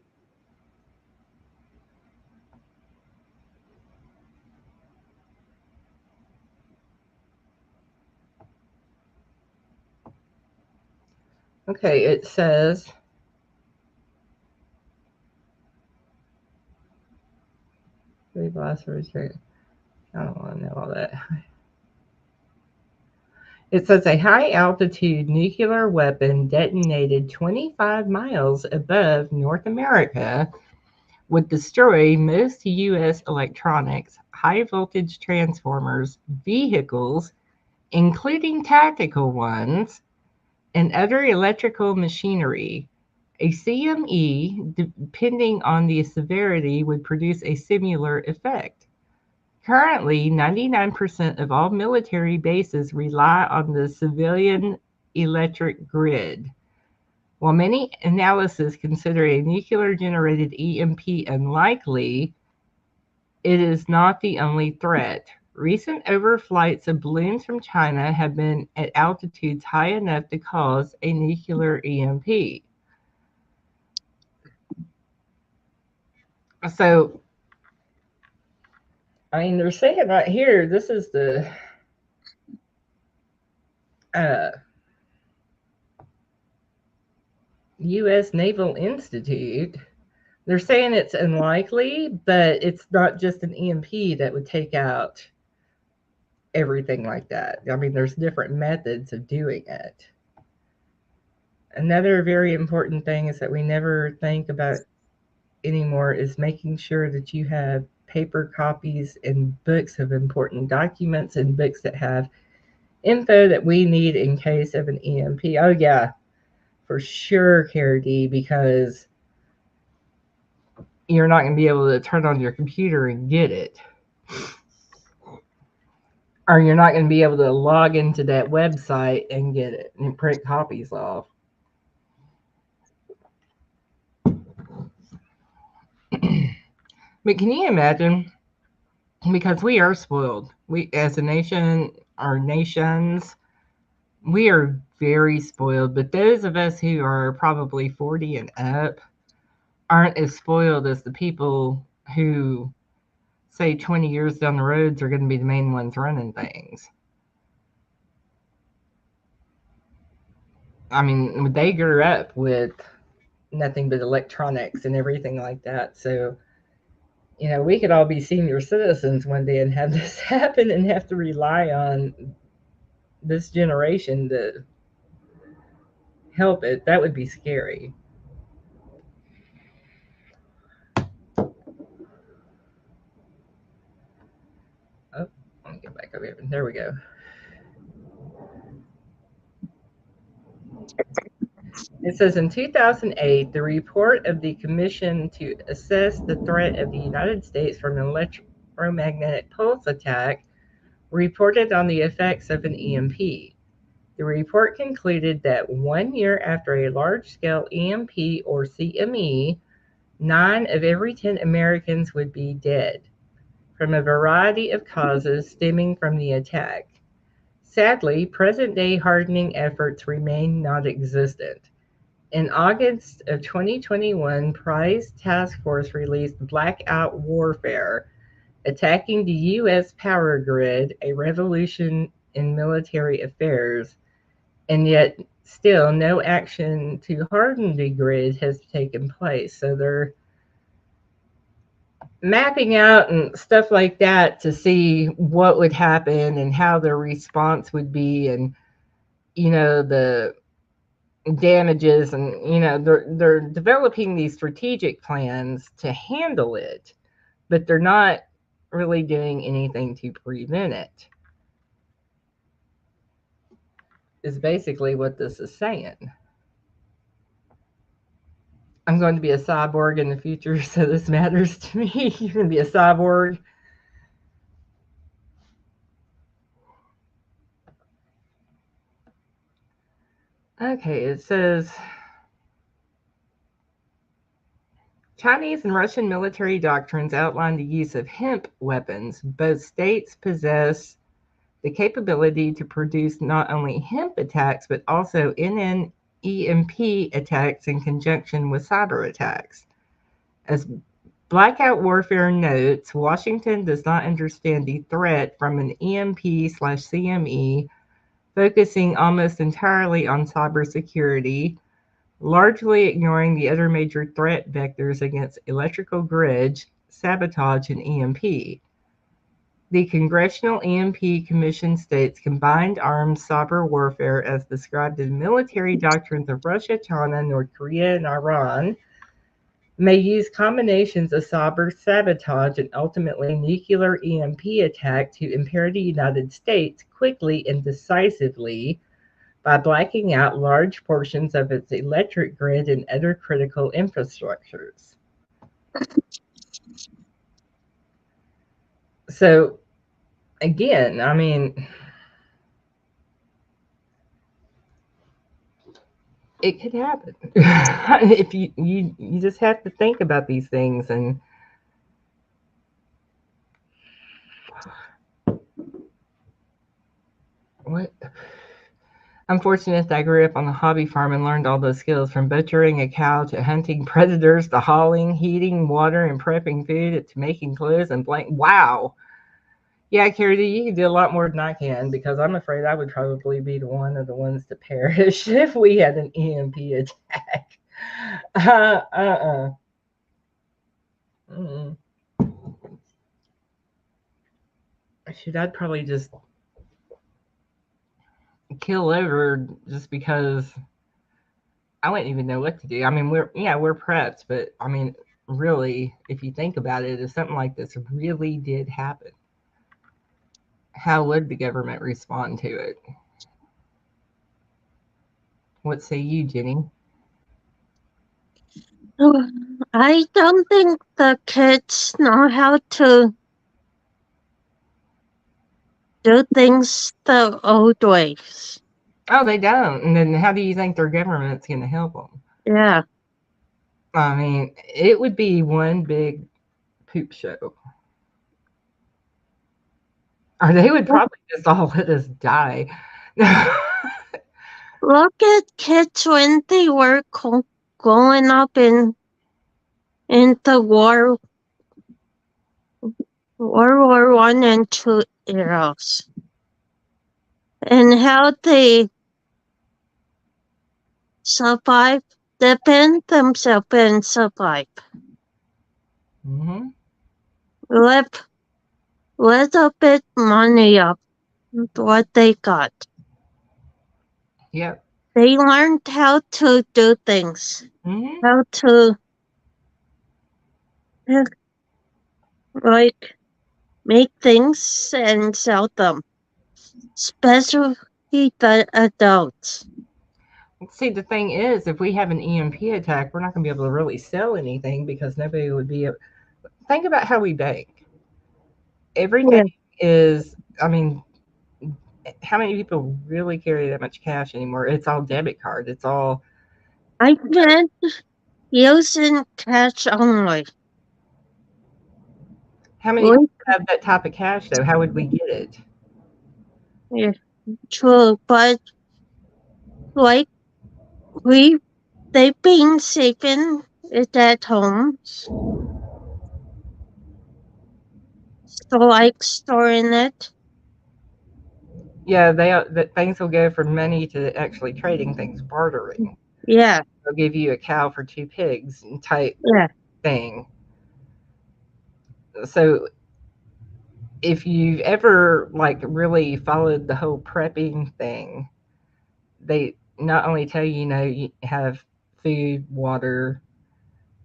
Okay, it says three blasts. I don't want to know all that. It says a high altitude nuclear weapon detonated 25 miles above North America would destroy most U.S. electronics, high voltage transformers, vehicles, including tactical ones, and other electrical machinery. A CME, depending on the severity, would produce a similar effect. Currently, 99% of all military bases rely on the civilian electric grid. While many analyses consider a nuclear-generated EMP unlikely, it is not the only threat. Recent overflights of balloons from China have been at altitudes high enough to cause a nuclear EMP. So, I mean, they're saying right here, this is the uh, U.S. Naval Institute. They're saying it's unlikely, but it's not just an EMP that would take out everything like that. I mean, there's different methods of doing it. Another very important thing is that we never think about anymore is making sure that you have paper copies and books of important documents and books that have info that we need in case of an EMP. Oh, yeah, for sure, Cara D, because you're not going to be able to turn on your computer and get it. Or you're not going to be able to log into that website and get it and print copies off. But can you imagine? Because we are spoiled. We, as a nation, our nations, we are very spoiled. But those of us who are probably 40 and up aren't as spoiled as the people who, say, 20 years down the roads are going to be the main ones running things. I mean, they grew up with nothing but electronics and everything like that. So, you know, we could all be senior citizens one day and have this happen and have to rely on this generation to help it. That would be scary. Oh, let me get back over here. There we go. It says in 2008, the report of the Commission to Assess the Threat of the United States from an Electromagnetic Pulse Attack reported on the effects of an EMP. The report concluded that 1 year after a large scale EMP or CME, 9 of every 10 Americans would be dead from a variety of causes stemming from the attack. Sadly, present day hardening efforts remain non existent. In August of 2021, Price Task Force released Blackout Warfare, Attacking the U.S. Power Grid, a Revolution in Military Affairs, and yet still no action to harden the grid has taken place. So they're mapping out and stuff like that to see what would happen and how their response would be, and you know, the damages, and you know, they're developing these strategic plans to handle it, but they're not really doing anything to prevent it, is basically what this is saying. I'm going to be a cyborg in the future, so this matters to me. You're going to be a cyborg. Okay, it says Chinese and Russian military doctrines outline the use of hemp weapons. Both states possess the capability to produce not only hemp attacks, but also NNEMP attacks in conjunction with cyber attacks. As Blackout Warfare notes, Washington does not understand the threat from an EMP/CME, focusing almost entirely on cybersecurity, largely ignoring the other major threat vectors against electrical grids, sabotage, and EMP. The Congressional EMP Commission states combined arms cyber warfare, as described in military doctrines of Russia, China, North Korea, and Iran, may use combinations of cyber sabotage and ultimately nuclear EMP attack to impair the United States quickly and decisively by blacking out large portions of its electric grid and other critical infrastructures. So, again, I mean, it could happen. If you just have to think about these things. And what? I'm fortunate that I grew up on a hobby farm and learned all those skills, from butchering a cow to hunting predators to hauling, heating water, and prepping food to making clothes and wow. Yeah, Carrie, you can do a lot more than I can, because I'm afraid I would probably be one of the ones to perish if we had an EMP attack. Shoot, I'd probably just kill over, just because I wouldn't even know what to do. I mean, we're prepped, but I mean, really, if you think about it, if something like this really did happen, how would the government respond to it? What say you, Jenny? I don't think the kids know how to do things the old ways. Oh, they don't. And then how do you think their government's going to help them? Yeah. I mean, it would be one big poop show. Or they would probably just all let us die. Look at kids when they were going up in the World War One and Two eras, and how they survive, depend themselves and survive. Mm-hmm. Live little bit money up what they got. Yep. They learned how to do things, Mm-hmm. how to like make things and sell them, especially the adults. See, the thing is, if we have an EMP attack, we're not going to be able to really sell anything because nobody would be. Think about how we bank. Yeah. Everything is, I mean, how many people really carry that much cash anymore? It's all debit card. It's all. I meant using cash only. How many We, people have that type of cash, though? How would we get it? yeah, true, but like we, they've been saving it at home, so like storing it. Yeah, that things will go from money to actually trading things, bartering. Yeah, They'll give you a cow for 2 pigs type yeah, thing. So if you've ever like really followed the whole prepping thing, they not only tell you, you have food, water,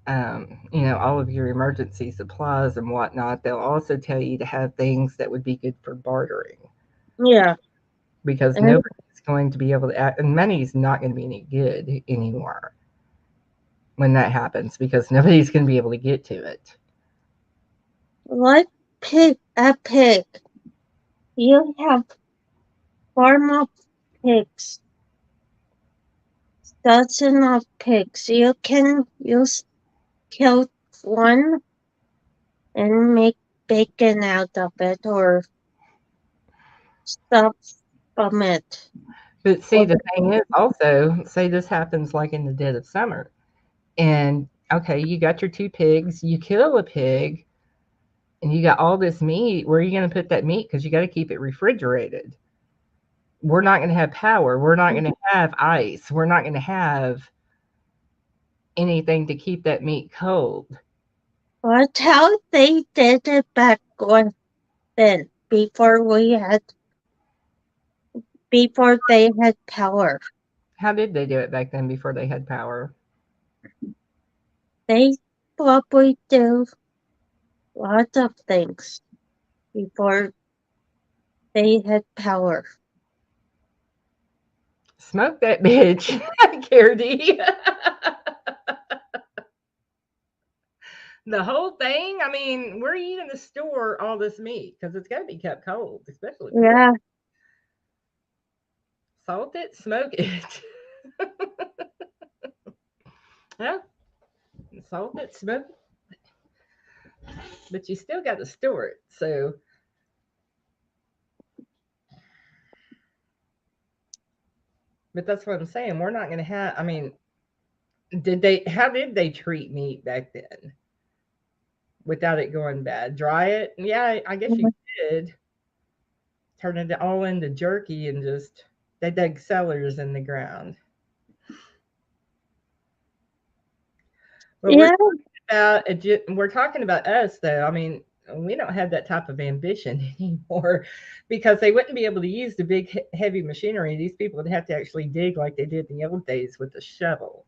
all of your emergency supplies and whatnot. They'll also tell you to have things that would be good for bartering yeah. because And nobody's going to be able to act, and money's not going to be any good anymore when that happens because nobody's going to be able to get to it. like a pig, you have farm of pigs, dozen of pigs. You can use kill one and make bacon out of it or stuff from it. But see, Or, the thing is also, say this happens like in the dead of summer, and okay, you got your 2 pigs, you kill a pig, and you got all this meat. Where are you going to put that meat? Because you got to keep it refrigerated. We're not going to have power. We're not going to have ice. We're not going to have anything to keep that meat cold. but how they did it back then, before they had power. How did they do it back then before they had power? They probably do lots of things before they had power. Smoke that bitch, Garrity. The whole thing. I mean, where are you going to store all this meat? Because it's got to be kept cold, especially pork. Yeah, Salt it, smoke it. Yeah, salt it, smoke it. But you still got to store it. So, but that's what I'm saying. We're not going to have. I mean, how did they treat meat back then without it going bad? Dry it? Yeah, I guess you could turn it all into jerky and just they dug cellars in the ground. But yeah, we're talking about us though. I mean, we don't have that type of ambition anymore because they wouldn't be able to use the big heavy machinery. These people would have to actually dig like they did in the old days with a shovel.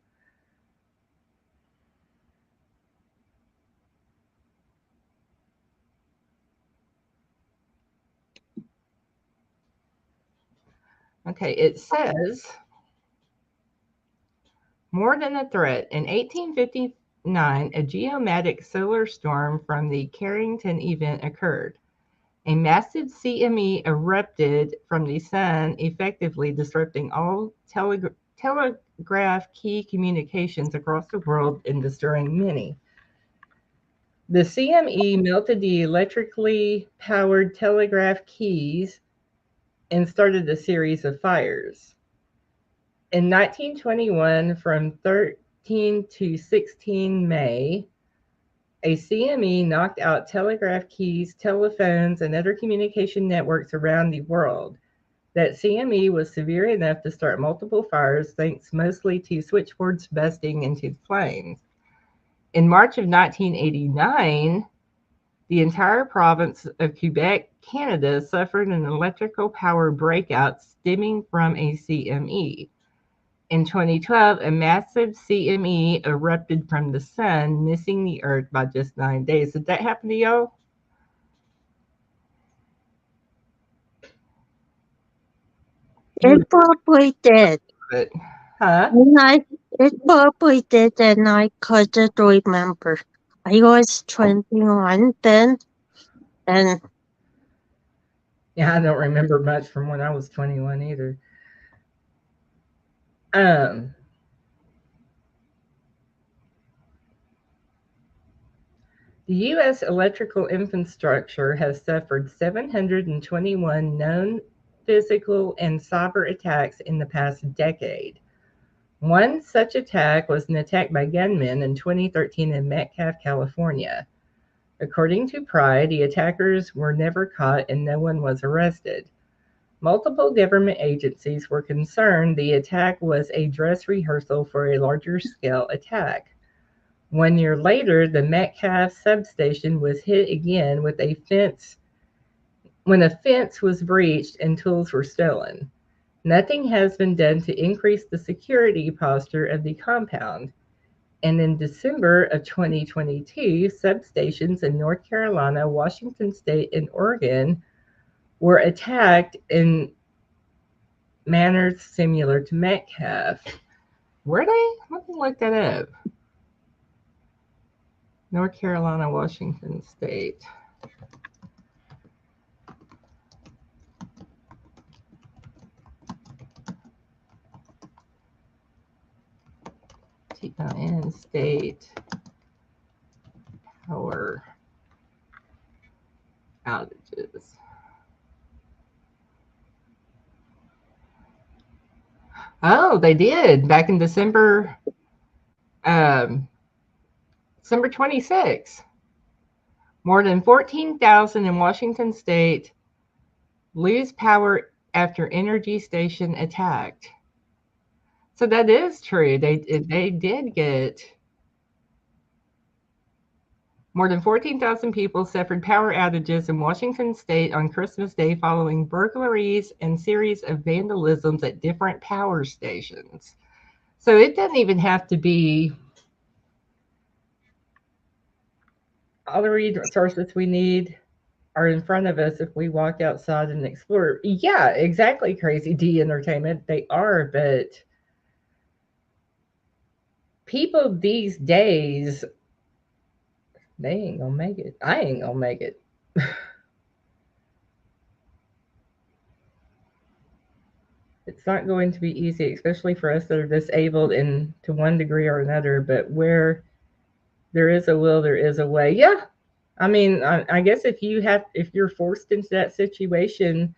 Okay, it says more than a threat. In 1859, a geomatic solar storm from the Carrington event occurred. A massive CME erupted from the sun, effectively disrupting all telegraph key communications across the world and destroying many. The CME melted the electrically powered telegraph keys and started a series of fires. In 1921, from 13 to 16 May, a CME knocked out telegraph keys, telephones, and other communication networks around the world. That CME was severe enough to start multiple fires, thanks mostly to switchboards busting into flames. In March of 1989, the entire province of Quebec, Canada, suffered an electrical power breakout stemming from a CME. In 2012, a massive CME erupted from the sun, missing the Earth by just 9 days. Did that happen to y'all? It probably did. But, huh? It probably did, and I couldn't remember. I was 21 then, and Yeah, I don't remember much from when I was 21 either. The U.S. electrical infrastructure has suffered 721 known physical and cyber attacks in the past decade. One such attack was an attack by gunmen in 2013 in Metcalfe, California. According to Pride, the attackers were never caught and no one was arrested. Multiple government agencies were concerned the attack was a dress rehearsal for a larger scale attack. 1 year later, the Metcalfe substation was hit again with a fence when a fence was breached and tools were stolen. Nothing has been done to increase the security posture of the compound. And in December of 2022, substations in North Carolina, Washington State, and Oregon were attacked in manners similar to Metcalfe. Were they? Let me look that up. North Carolina, Washington State. TIN state power outages. Oh, they did back in December 26. More than 14,000 in Washington State lose power after energy station attacked. So that is true. They did get more than 14,000 people suffered power outages in Washington State on Christmas Day following burglaries and series of vandalisms at different power stations. So it doesn't even have to be all the resources we need are in front of us if we walk outside and explore. Yeah, exactly, Crazy D Entertainment. They are, but people these days, they ain't gonna make it. I ain't gonna make it. It's not going to be easy, especially for us that are disabled in to one degree or another. But where there is a will, there is a way. Yeah, I mean, I guess if you're forced into that situation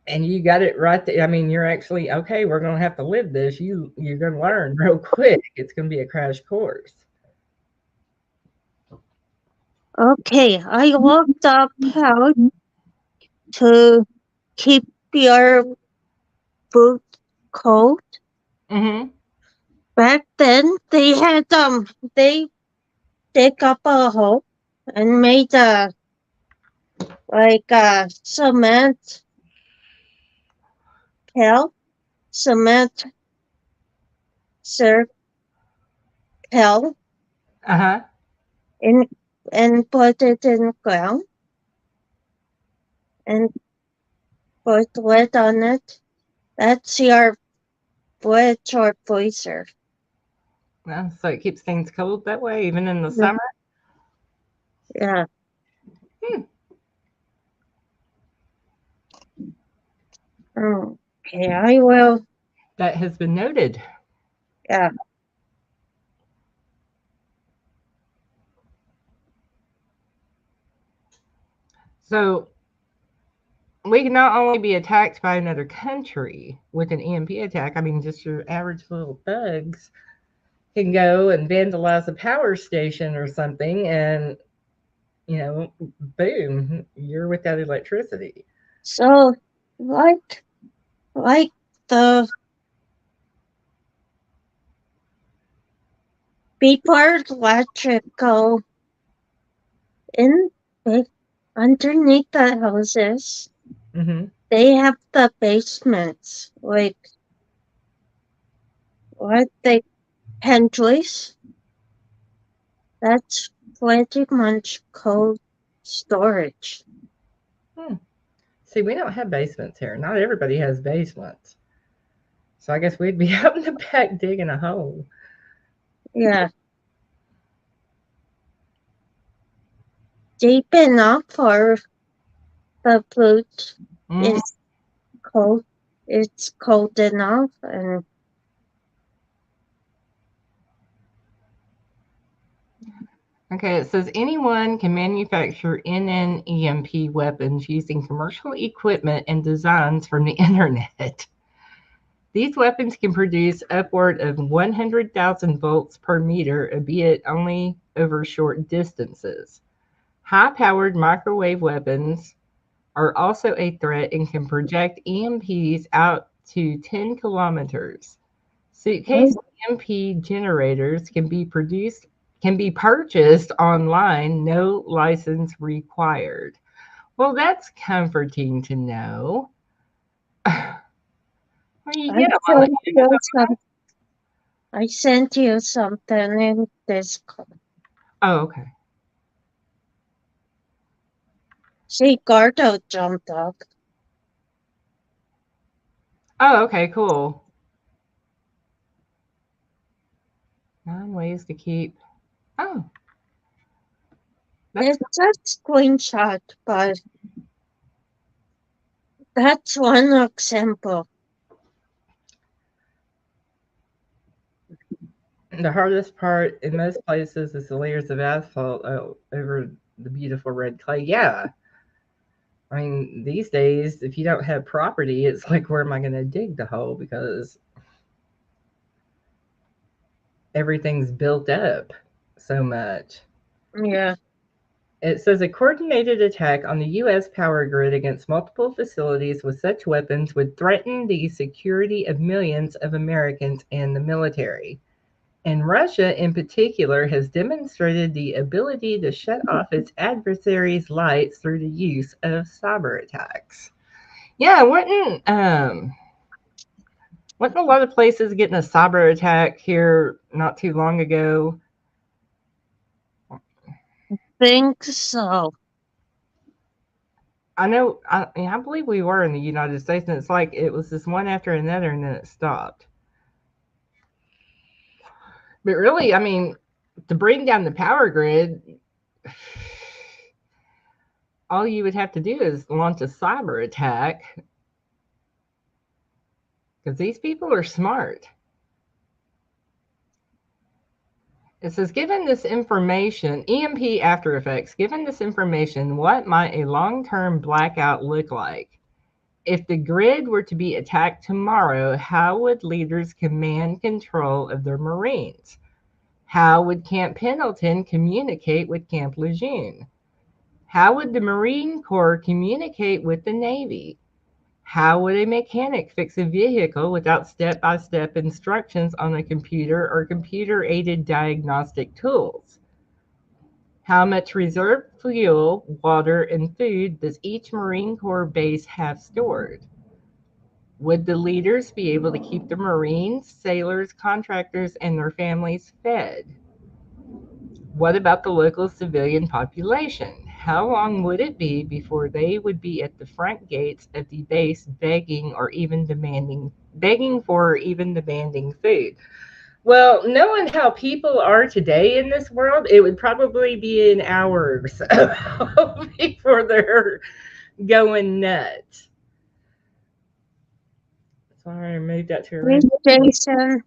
and you got it right there, I mean, you're actually okay. We're gonna have to live this. You're gonna learn real quick. It's gonna be a crash course. okay, I looked up how to keep your boot cold. Mm-hmm. Back then, they had they dig up a hole and made a cement pail, cement circle Uh-huh. and put it in the ground and put lid on it. That's your fridge or freezer. Well, so it keeps things cold that way, even in the summer. Yeah. Okay, I will. That has been noted. Yeah. So we can not only be attacked by another country with an EMP attack, I mean, just your average little thugs can go and vandalize a power station or something, and, boom, you're without electricity. So, like the before electrical in underneath the houses, Hmm. they have the basements, like what they pantries. That's pretty much cold storage. See, we don't have basements here. Not everybody has basements. So I guess we'd be out in the back digging a hole. Yeah. Deep enough for the food Mm. is cold. It's cold enough, and Okay, it says anyone can manufacture NNEMP weapons using commercial equipment and designs from the internet. These weapons can produce upward of 100,000 volts per meter, albeit only over short distances. High-powered microwave weapons are also a threat and can project EMPs out to 10 kilometers. Suitcase EMP generators can be purchased online, no license required. Well, that's comforting to know. Where you get them? I sent you something in Discord. Oh, okay. See, Gordo jumped up. Oh, okay, cool. 9 ways to keep. Oh. It's a screenshot, but that's one example. The hardest part in most places is the layers of asphalt over the beautiful red clay. Yeah. I mean, these days, if you don't have property, it's like, where am I going to dig the hole? Because everything's built up so much. Yeah. It says a coordinated attack on the U.S. power grid against multiple facilities with such weapons would threaten the security of millions of Americans and the military. And Russia, in particular, has demonstrated the ability to shut off its adversaries' lights through the use of cyber attacks. Yeah, wasn't a lot of places getting a cyber attack here not too long ago? Think so. I know, I believe we were in the United States, and it's like it was this one after another, and then it stopped. But really, I mean, to bring down the power grid, all you would have to do is launch a cyber attack, because these people are smart. It says, given this information, EMP after effects, given this information, what might a long-term blackout look like? If the grid were to be attacked tomorrow, how would leaders command control of their Marines? How would Camp Pendleton communicate with Camp Lejeune? How would the Marine Corps communicate with the Navy? How would a mechanic fix a vehicle without step-by-step instructions on a computer or computer-aided diagnostic tools? How much reserve fuel, water, and food does each Marine Corps base have stored? Would the leaders be able to keep the Marines, sailors, contractors, and their families fed? What about the local civilian population? How long would it be before they would be at the front gates of the base begging for or even demanding food? Well, knowing how people are today in this world, it would probably be an hour or so before they're going nuts. Sorry, I moved that to a Jason.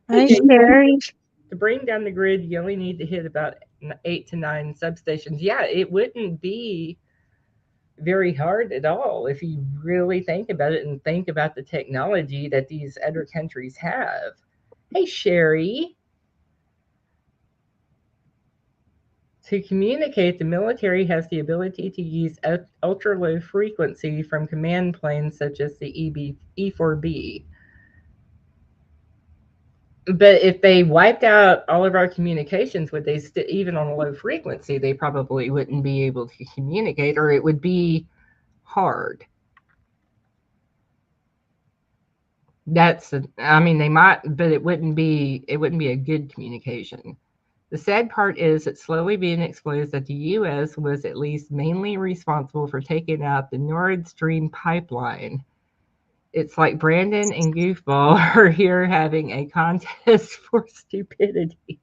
Hi, Sherry. To bring down the grid, you only need to hit about 8 to 9 substations. Yeah, it wouldn't be very hard at all if you really think about it and think about the technology that these other countries have. Hey, Sherry. To communicate, the military has the ability to use ultra low frequency from command planes such as the E4B. But if they wiped out all of our communications, would they even on a low frequency, they probably wouldn't be able to communicate, or it would be hard. I mean, they might, but it wouldn't be a good communication. The sad part is it's slowly being exposed that the U.S. was at least mainly responsible for taking out the Nord Stream pipeline. It's like Brandon and Goofball are here having a contest for stupidity.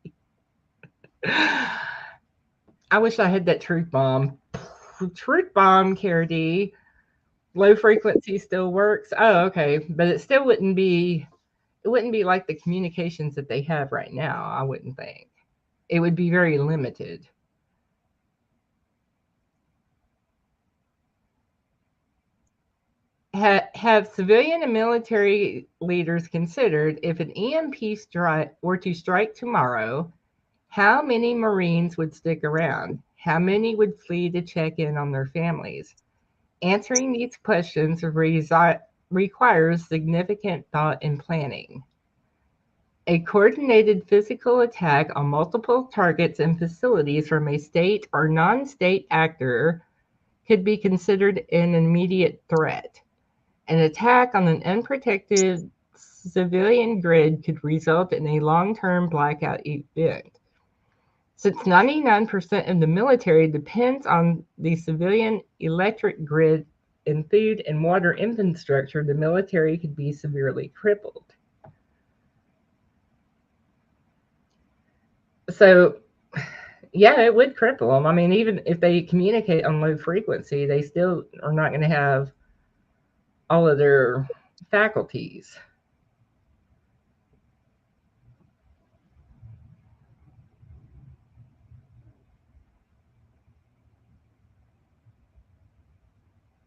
I wish I had that truth bomb. Truth bomb, Cara D. Low frequency still works. Oh, okay. But it still wouldn't be like the communications that they have right now, I wouldn't think. It would be very limited. Have civilian and military leaders considered if an EMP strike were to strike tomorrow, how many Marines would stick around? How many would flee to check in on their families? Answering these questions requires significant thought and planning. A coordinated physical attack on multiple targets and facilities from a state or non-state actor could be considered an immediate threat. An attack on an unprotected civilian grid could result in a long-term blackout event. Since 99% of the military depends on the civilian electric grid and food and water infrastructure, the military could be severely crippled. So, yeah, it would cripple them. I mean, even if they communicate on low frequency, they still are not going to have all of their faculties.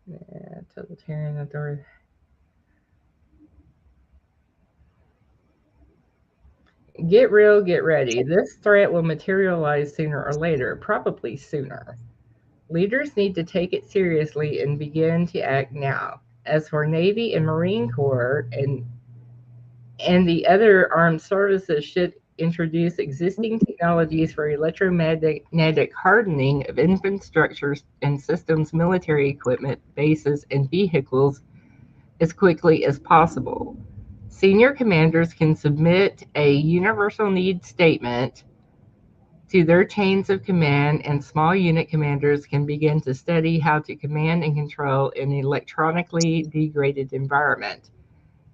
Yeah, totalitarian authority. Get real, get ready. This threat will materialize sooner or later, probably sooner. Leaders need to take it seriously and begin to act now. As for Navy and Marine Corps and the other armed services should introduce existing technologies for electromagnetic hardening of infrastructure and systems, military equipment, bases, and vehicles as quickly as possible. Senior commanders can submit a universal needs statement to their chains of command, and small unit commanders can begin to study how to command and control an electronically degraded environment.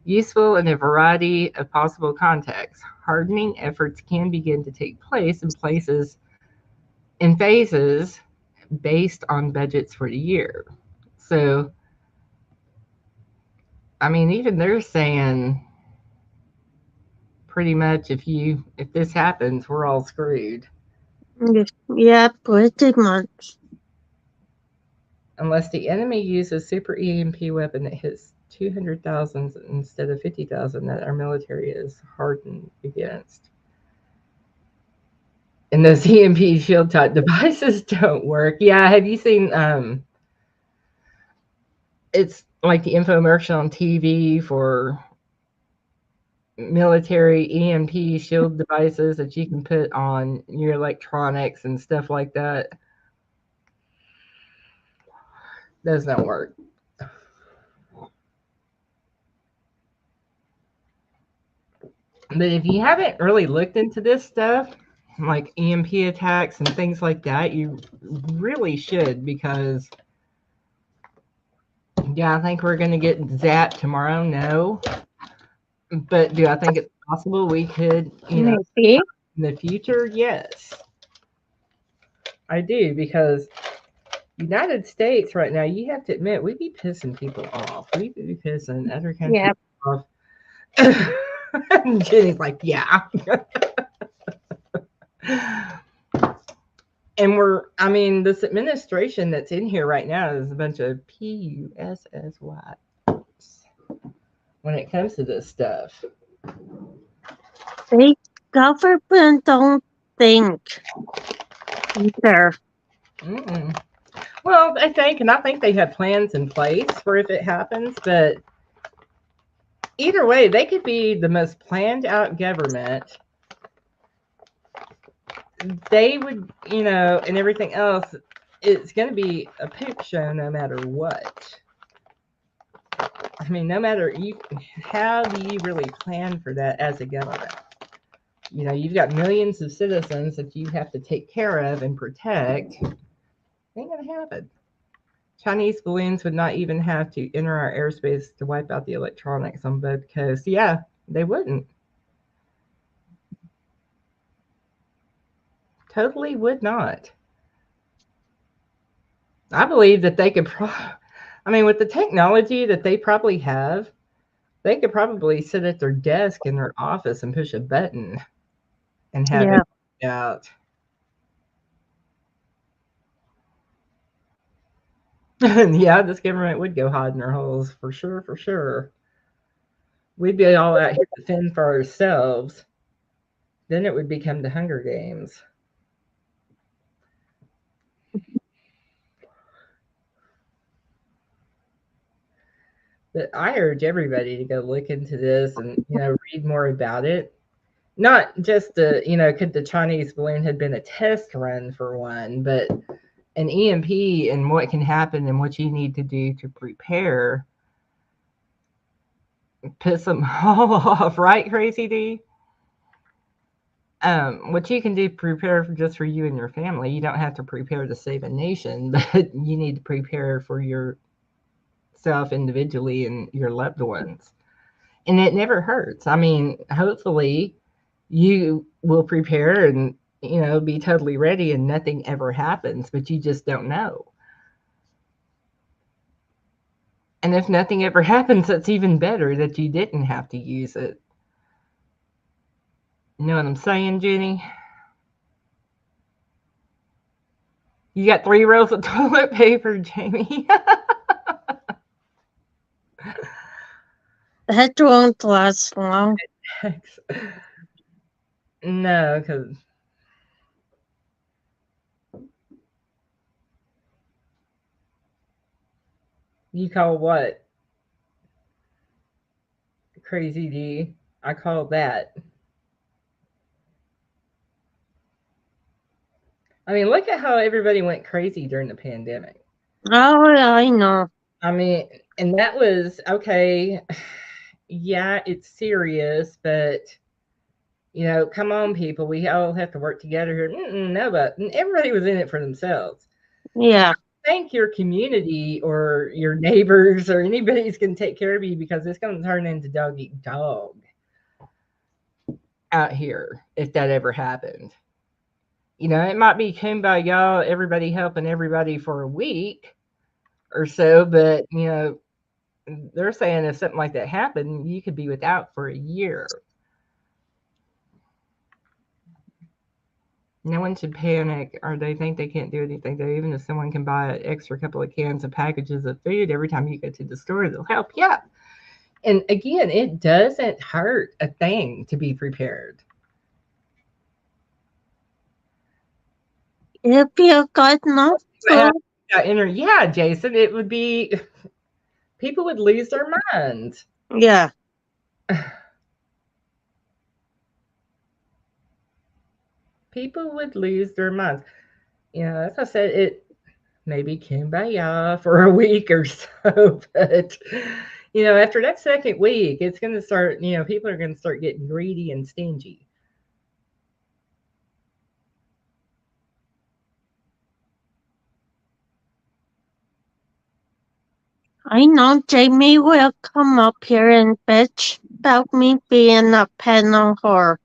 Useful in a variety of possible contexts, hardening efforts can begin to take place in phases based on budgets for the year. So, I mean, even they're saying pretty much if this happens, we're all screwed. Yeah, pretty much. Unless the enemy uses super EMP weapon that hits 200,000 instead of 50,000 that our military is hardened against. And those EMP shield type devices don't work. Yeah, have you seen it's like the infomercial on TV for military EMP shield devices that you can put on your electronics and stuff like that. Does not work. But if you haven't really looked into this stuff, like EMP attacks and things like that, you really should, because yeah, I think we're going to get zapped tomorrow. No. But do I think it's possible we could, Maybe. in the future? Yes. I do, because United States right now, you have to admit, we be pissing people off. We be pissing other countries off. Jenny's like, yeah. And this administration that's in here right now is a bunch of PUSSY when it comes to this stuff. The government don't think either. Mm-mm. Well, I think they have plans in place for if it happens, but either way, they could be the most planned out government. They would, and everything else, it's going to be a poop show no matter what. I mean, no matter how do you really plan for that as a government? You've got millions of citizens that you have to take care of and protect. It ain't going to happen. Chinese balloons would not even have to enter our airspace to wipe out the electronics on both coasts. Yeah, they wouldn't. Totally would not. I believe that they could with the technology that they probably have, they could probably sit at their desk in their office and push a button and have it out. Yeah, this government would go hide in their holes for sure, for sure. We'd be all out here to fend for ourselves. Then it would become the Hunger Games. But I urge everybody to go look into this and read more about it. Not just could the Chinese balloon had been a test run for one, but an EMP and what can happen and what you need to do to prepare. Piss them all off, right, Crazy D? What you can do, prepare just for you and your family. You don't have to prepare to save a nation, but you need to prepare for yourself individually and your loved ones. And it never hurts. Hopefully you will prepare and be totally ready and nothing ever happens, but you just don't know. And if nothing ever happens, that's even better that you didn't have to use it. You know what I'm saying, Jenny? You got 3 rolls of toilet paper, Jamie. That won't last long. No, because you call what? Crazy D. I call that. Look at how everybody went crazy during the pandemic. Oh, I know. And that was okay. Yeah, it's serious, but come on, people. We all have to work together here. No, but everybody was in it for themselves. Yeah. Think your community or your neighbors or anybody's going to take care of you because it's going to turn into dog eat dog out here if that ever happened. It might be kumbaya, everybody helping everybody for a week or so, but they're saying if something like that happened, you could be without for a year. No one should panic or they think they can't do anything. Though, even if someone can buy an extra couple of cans of packages of food every time you go to the store, they'll help. Yeah. And again, it doesn't hurt a thing to be prepared. If you got enough food. Yeah, Jason, it would be, people would lose their minds. Yeah. People would lose their minds. As I said, it maybe kumbaya for a week or so, but after that second week, it's going to start, people are going to start getting greedy and stingy. I know Jamie will come up here and bitch about me being a panel whore.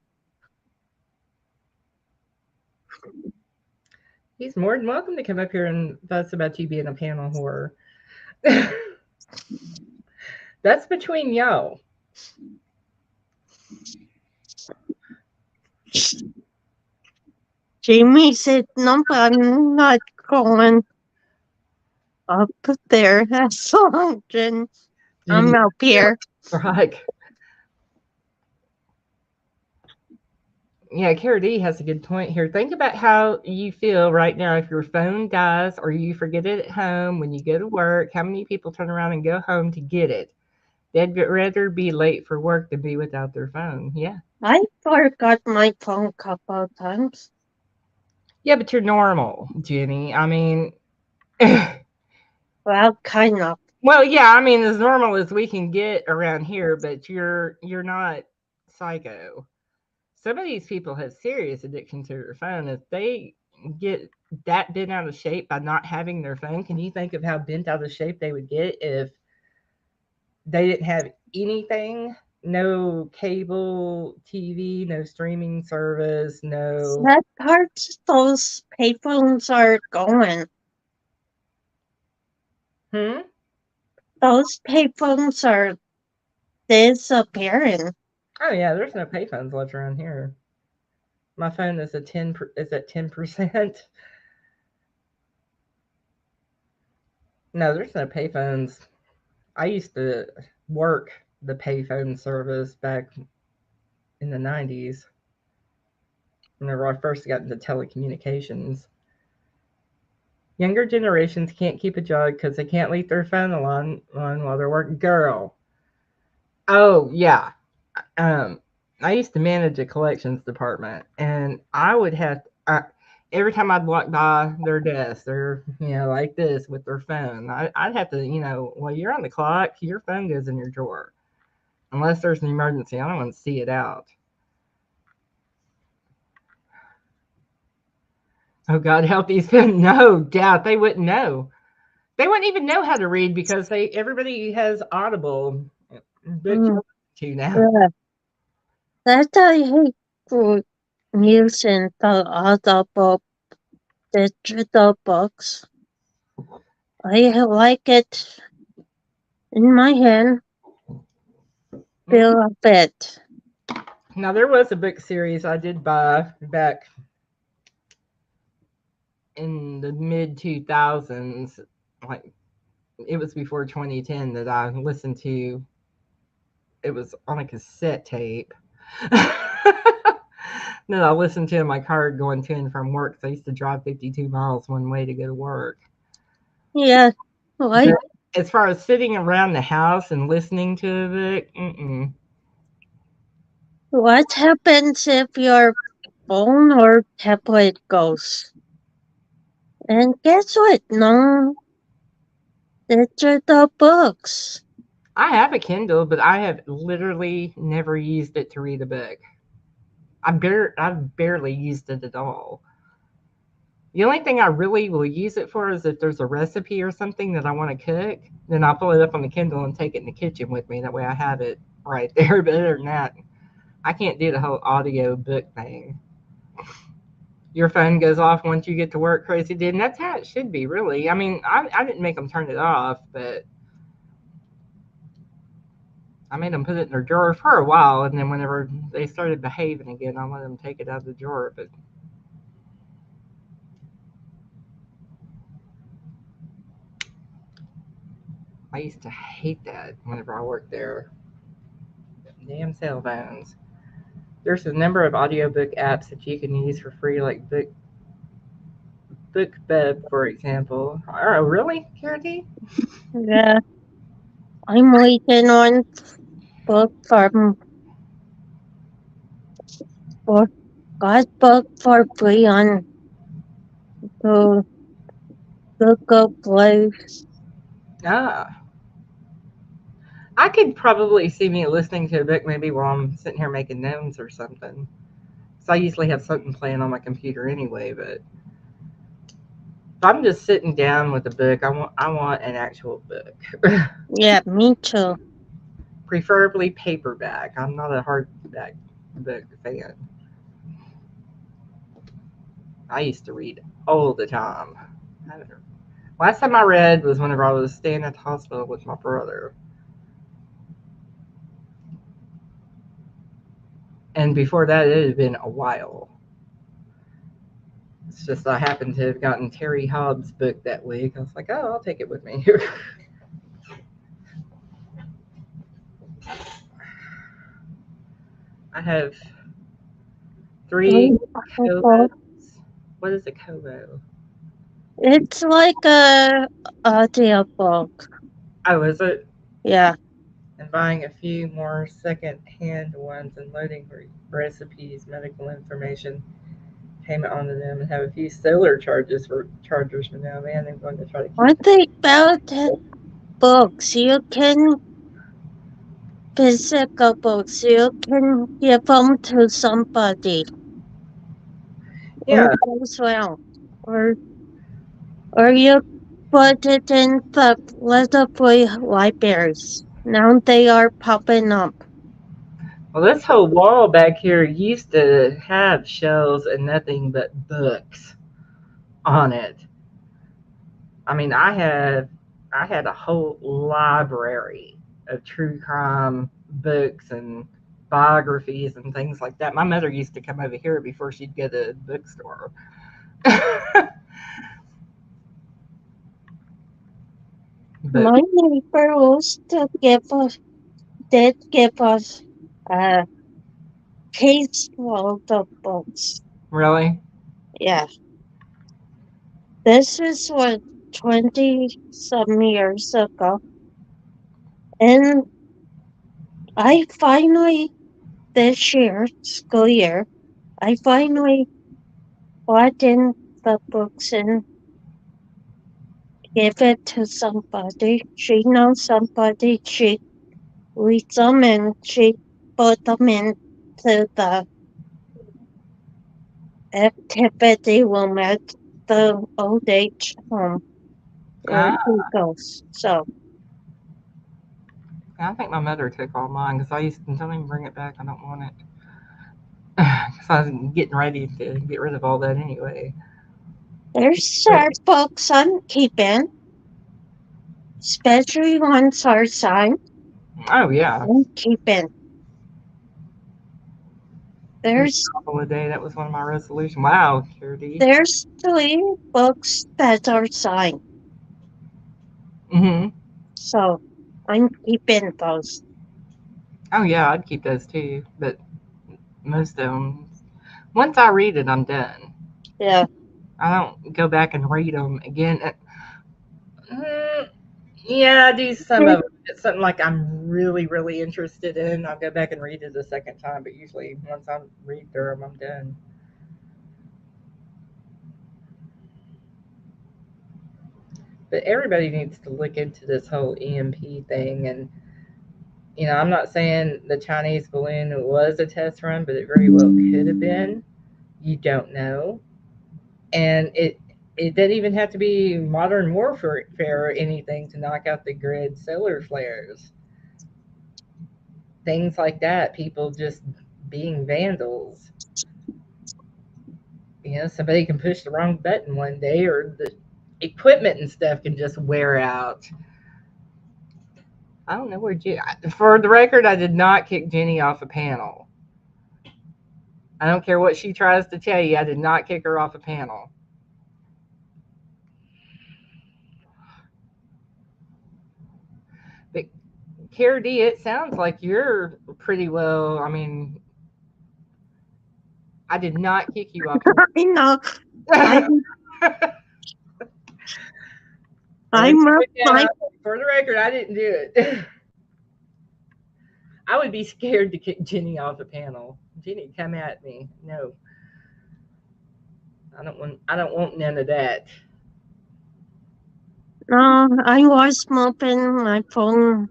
He's more than welcome to come up here and fuss about you being a panel whore. That's between y'all. Jamie said, "No, I'm not going up there as long, Jen. I'm up here." Right. Yeah, Kara D has a good point here. Think about how you feel right now if your phone dies or you forget it at home when you go to work. How many people turn around and go home to get it? They'd rather be late for work than be without their phone. Yeah. I forgot my phone a couple of times. Yeah, but you're normal, Jenny. I mean, Well, kind of. well, yeah, I mean as normal as we can get around here, but you're not psycho. Some of these people have serious addiction to their phone. If they get that bent out of shape by not having their phone, can you think of how bent out of shape they would get if they didn't have anything? No cable TV, no streaming service, no. That parts those payphones are going. Hmm? Those payphones are disappearing. Oh yeah, there's no payphones left around here. My phone is at 10%. No, there's no payphones. I used to work the payphone service back in the 90s whenever I first got into telecommunications. Younger generations can't keep a job because they can't leave their phone alone while they're working. Girl. Oh, yeah. Um, I used to manage a collections department, and I would have every time I'd walk by their desk, they're like this with their phone. I'd have to well, you're on the clock. Your phone goes in your drawer unless there's an emergency. I don't want to see it out. Oh God, help these men! No doubt they wouldn't know. They wouldn't even know how to read because everybody has Audible book to now. Yeah. That I hate for using the Audible digital books. I like it in my hand. Feel a bit. Now there was a book series I did buy back in the mid 2000s, like it was before 2010 that I listened to. It was on a cassette tape. That I listened to in my car going to and from work. So I used to drive 52 miles one way to go to work. Yeah, like As far as sitting around the house and listening to a book, what happens if your phone or tablet goes? And guess what? No digital books. I have a Kindle, but I have literally never used it to read a book. I've barely used it at all. The only thing I really will use it for is if there's a recipe or something that I want to cook, then I'll pull it up on the Kindle and take it in the kitchen with me. That way I have it right there. But other than that, I can't do the whole audio book thing. Your phone goes off once you get to work, crazy dude. And that's how it should be, really. I mean, I didn't make them turn it off, but I made them put it in their drawer for a while. And then whenever they started behaving again, I let them take it out of the drawer. But I used to hate that whenever I worked there. Damn cell phones. There's a number of audiobook apps that you can use for free, like BookBub, for example. Oh, really, Karati? Yeah, I'm waiting on book for got book for free on the Google Play. Ah, I could probably see me listening to a book maybe while I'm sitting here making notes or something. So I usually have something playing on my computer anyway. But if I'm just sitting down with a book, I want an actual book, Yeah, me too. preferably paperback. I'm not a hardback book fan. I used to read all the time. Last time I read was whenever I was staying at the hospital with my brother. And before that, it had been a while. It's just I happened to have gotten Terry Hobbs' book that week. I was like, oh, I'll take it with me. I have 3 Kovos. What is a Kovo? It's like a audiobook. Oh, is it? Yeah. And buying a few more second-hand ones and loading recipes, medical information, payment onto them, and have a few solar chargers for now. Man, I'm going to try to keep. One thing about books, you can physical books, you can give them to somebody. Yeah. Or as well. Or you put it in the little boy libraries. Now they are popping up. Well, this whole wall back here used to have shelves and nothing but books on it. I mean, I had a whole library of true crime books and biographies and things like that. My mother used to come over here before she'd go to the bookstore. But My neighbor used to did give us a case full of books. really, Yeah. This is what 20 some years ago. And I finally, this year, school year, I finally bought in the books and gave it to somebody. She knows somebody. She reads them and she put them into the activity room at the old age home where he goes. So I think my mother took all mine because I used to don't even bring it back. I don't want it because I was getting ready to get rid of all that anyway. there's our books I'm keeping, especially ones are signed. Oh yeah, I'm keeping. There's novel a day. That was one of my resolutions. Wow, Kirby. there's 3 books that are signed. Mm-hmm. So I'm keeping those. Oh yeah, I'd keep those too. But most of them, once I read it, I'm done. Yeah. I don't go back and read them again. Mm, yeah, I do some of them. It's something like I'm really, really interested in. I'll go back and read it a second time. But usually, once I read through them, I'm done. But everybody needs to look into this whole EMP thing. And, I'm not saying the Chinese balloon was a test run, but it very well could have been. You don't know. And it doesn't even have to be modern warfare or anything to knock out the grid solar flares. Things like that, people just being vandals. Somebody can push the wrong button one day, or the equipment and stuff can just wear out. I don't know where for the record, I did not kick Jenny off a panel. I don't care what she tries to tell you, I did not kick her off a panel. But Cara D, it sounds like you're pretty well. I mean, I did not kick you off. I know. For the record, I didn't do it. I would be scared to kick Jenny off the panel. Jenny, come at me. No. I don't want none of that. No, I was moving my phone.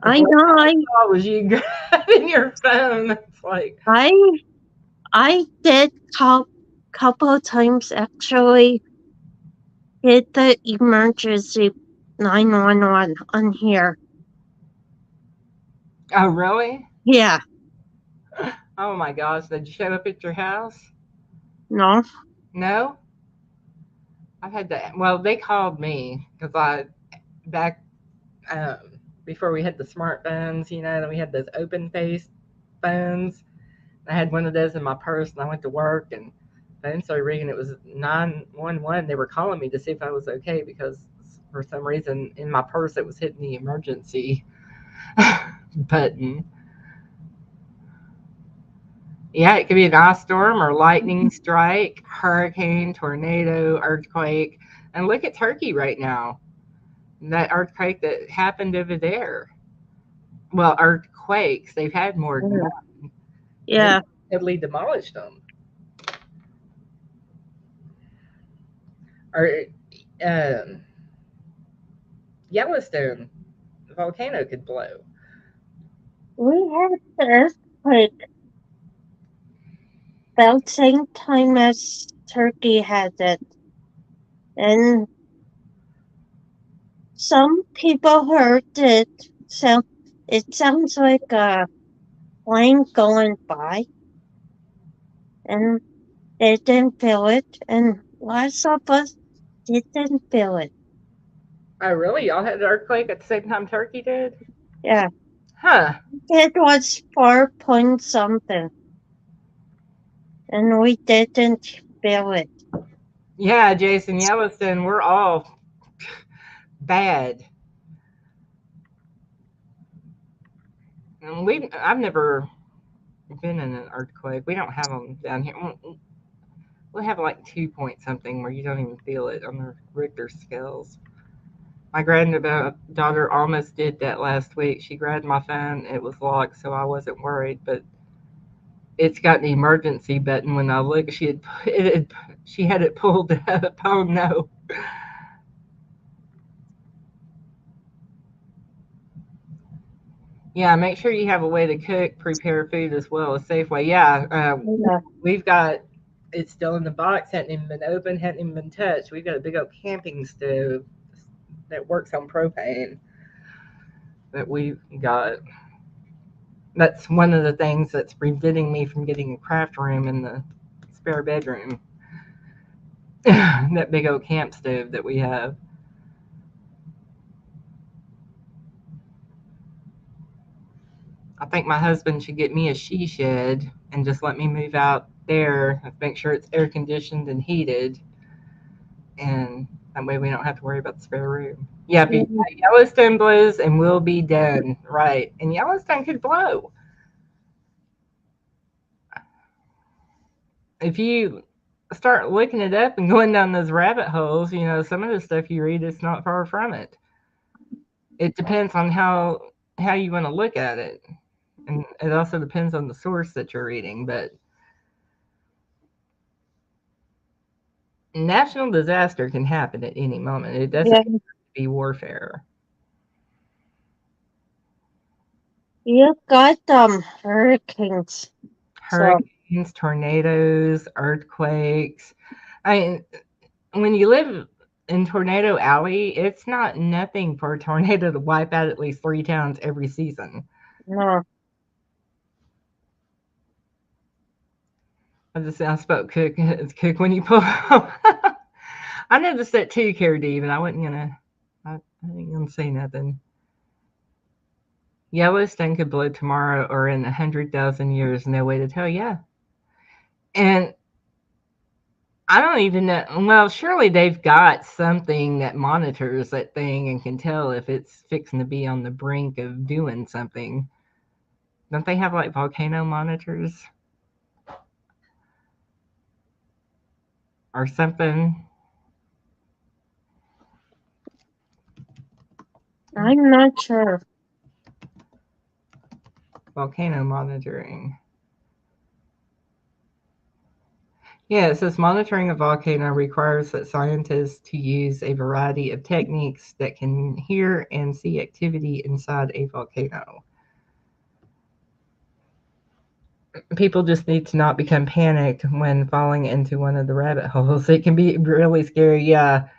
I know. I saw was you grabbing your phone. It's like I did couple times actually hit the emergency 911 on here. Oh really? Yeah. Oh my gosh! Did you show up at your house? No. No. I've had that. Well, they called me because back before we had the smartphones, then we had those open face phones. I had one of those in my purse, and I went to work, and phone started ringing. It was 911. They were calling me to see if I was okay because for some reason in my purse it was hitting the emergency button. Yeah, it could be an ice storm or lightning strike, hurricane, tornado, earthquake. And look at Turkey right now. That earthquake that happened over there. Well, earthquakes, they've had more than Mm. one. They Yeah. totally demolished them. Or um, Yellowstone volcano could blow. We had the earthquake about same time as Turkey had it. And some people heard it. So it sounds like a plane going by and they didn't feel it. And lots of us didn't feel it. Oh, really? Y'all had an earthquake at the same time Turkey did? Yeah. Huh. It was 4 point something. And we didn't feel it. Yeah, Jason, Yellowstone, we're all bad. And I've never been in an earthquake. We don't have them down here. We have like 2 point something where you don't even feel it on the Richter scales. My granddaughter almost did that last week. She grabbed my phone. It was locked, so I wasn't worried. But it's got an emergency button. When I looked, she had it pulled up. Oh no! Yeah, make sure you have a way to cook, prepare food as well as Safeway. Yeah, Yeah. we've got it's still in the box, hadn't even been opened, hadn't even been touched. We've got a big old camping stove that works on propane that we've got. That's one of the things that's preventing me from getting a craft room in the spare bedroom. That big old camp stove that we have. I think my husband should get me a she shed and just let me move out there, make sure it's air conditioned and heated, and that way we don't have to worry about the spare room. Yeah, Mhm. Yellowstone blows and we'll be done. Right. And Yellowstone could blow. If you start looking it up and going down those rabbit holes, some of the stuff you read is not far from it. It depends on how you want to look at it. And it also depends on the source that you're reading, but national disaster can happen at any moment. It doesn't Yeah. have to be warfare. You got hurricanes. So Hurricanes, tornadoes, earthquakes. I mean, when you live in Tornado Alley, it's not nothing for a tornado to wipe out at least 3 towns every season. no. I spoke cook. It's cook when you pull. I noticed that too, Cara D, but I wasn't gonna. I ain't gonna say nothing. Yellowstone could blow tomorrow or in 100,000 years. No way to tell. Yeah, and I don't even know. Well, surely they've got something that monitors that thing and can tell if it's fixing to be on the brink of doing something. Don't they have like volcano monitors or something? I'm not sure. Volcano monitoring. Yeah, it says monitoring a volcano requires that scientists to use a variety of techniques that can hear and see activity inside a volcano. People just need to not become panicked when falling into one of the rabbit holes. It can be really scary, yeah,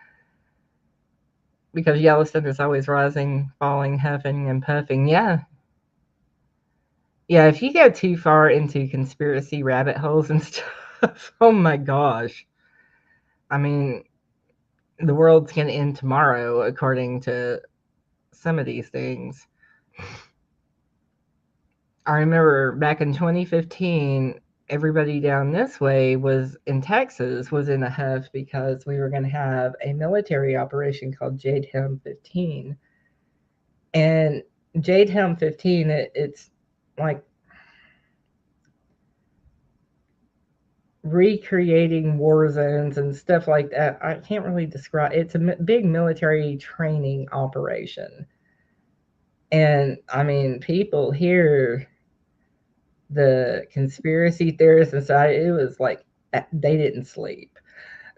because Yellowstone is always rising, falling, huffing, and puffing. Yeah. Yeah, if you go too far into conspiracy rabbit holes and stuff, oh my gosh. I mean, the world's going to end tomorrow, according to some of these things. I remember back in 2015, everybody down this way was in Texas was in a huff because we were going to have a military operation called Jade Helm 15. And Jade Helm 15, it's like recreating war zones and stuff like that. I can't really describe. It's a big military training operation. And I mean, people here, the conspiracy theorists inside, it was like they didn't sleep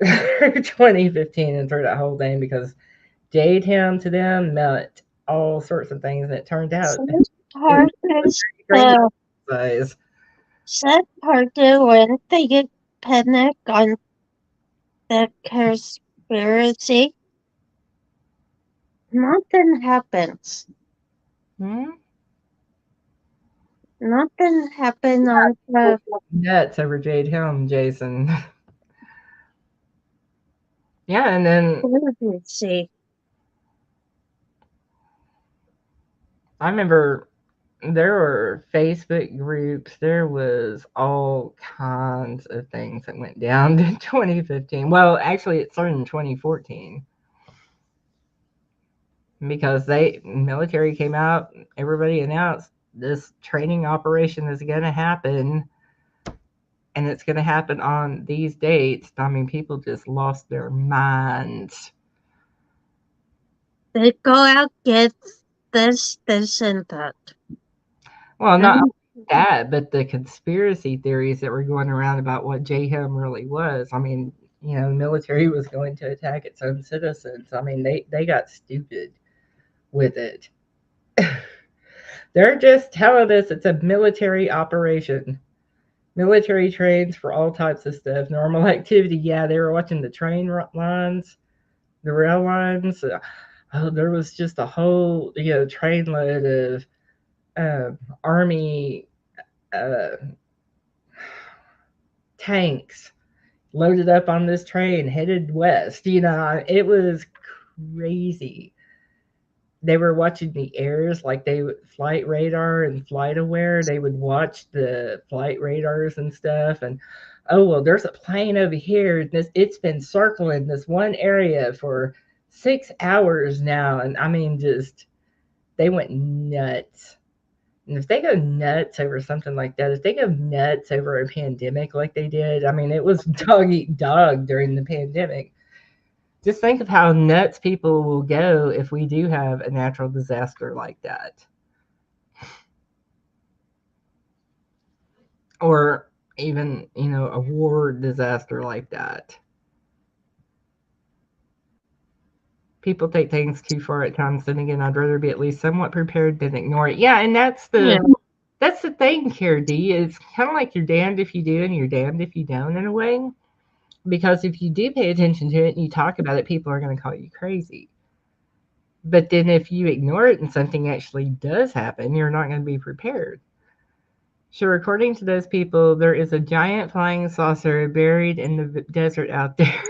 2015 and through that whole thing because Jade Helm to them meant all sorts of things, and it turned out Part is size. said Parker went to get panic on the conspiracy. Nothing happens. Hmm? Nothing happened on the Nuts over Jade Helm, Jason. Yeah, and then conspiracy. I remember there were Facebook groups. There was all kinds of things that went down in 2015. Well, actually, it started in 2014 because military came out. Everybody announced this training operation is going to happen, and it's going to happen on these dates. I mean, people just lost their minds. They go out get this, and that. Well, not that, but the conspiracy theories that were going around about what JHM really was. I mean, the military was going to attack its own citizens. I mean, they got stupid with it. They're just telling us it's a military operation. Military trains for all types of stuff. Normal activity. Yeah, they were watching the train lines, the rail lines. There was just a whole, train load of Army tanks loaded up on this train headed west. It was crazy. They were watching the airs, like flight radar and flight aware. They would watch the flight radars and stuff. And oh well, there's a plane over here. It's been circling this one area for 6 hours now, and I mean, just they went nuts. And if they go nuts over something like that, if they go nuts over a pandemic like they did, I mean, it was dog eat dog during the pandemic. Just think of how nuts people will go if we do have a natural disaster like that. Or even, a war disaster like that. People take things too far at times. Then again, I'd rather be at least somewhat prepared than ignore it. Yeah, and that's the thing, Cara D. It's kind of like you're damned if you do and you're damned if you don't in a way. Because if you do pay attention to it and you talk about it, people are going to call you crazy. But then if you ignore it and something actually does happen, you're not going to be prepared. So according to those people, there is a giant flying saucer buried in the desert out there.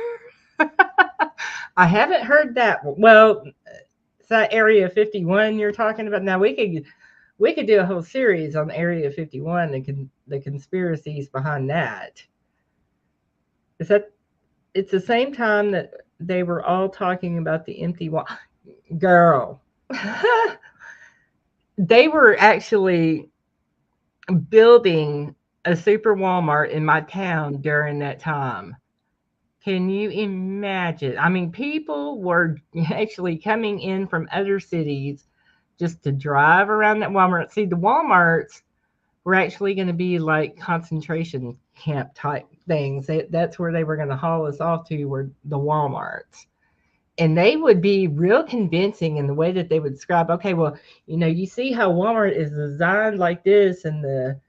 I haven't heard that. Well, it's that Area 51 you're talking about. Now we could do a whole series on Area 51 and the conspiracies behind that. It's the same time that they were all talking about the empty wall. Girl. They were actually building a super Walmart in my town during that time. Can you imagine? I mean, people were actually coming in from other cities just to drive around that Walmart. See, the Walmarts were actually going to be like concentration camp type things. That's where they were going to haul us off to, were the Walmarts. And they would be real convincing in the way that they would describe, okay, well, you see how Walmart is designed like this, and the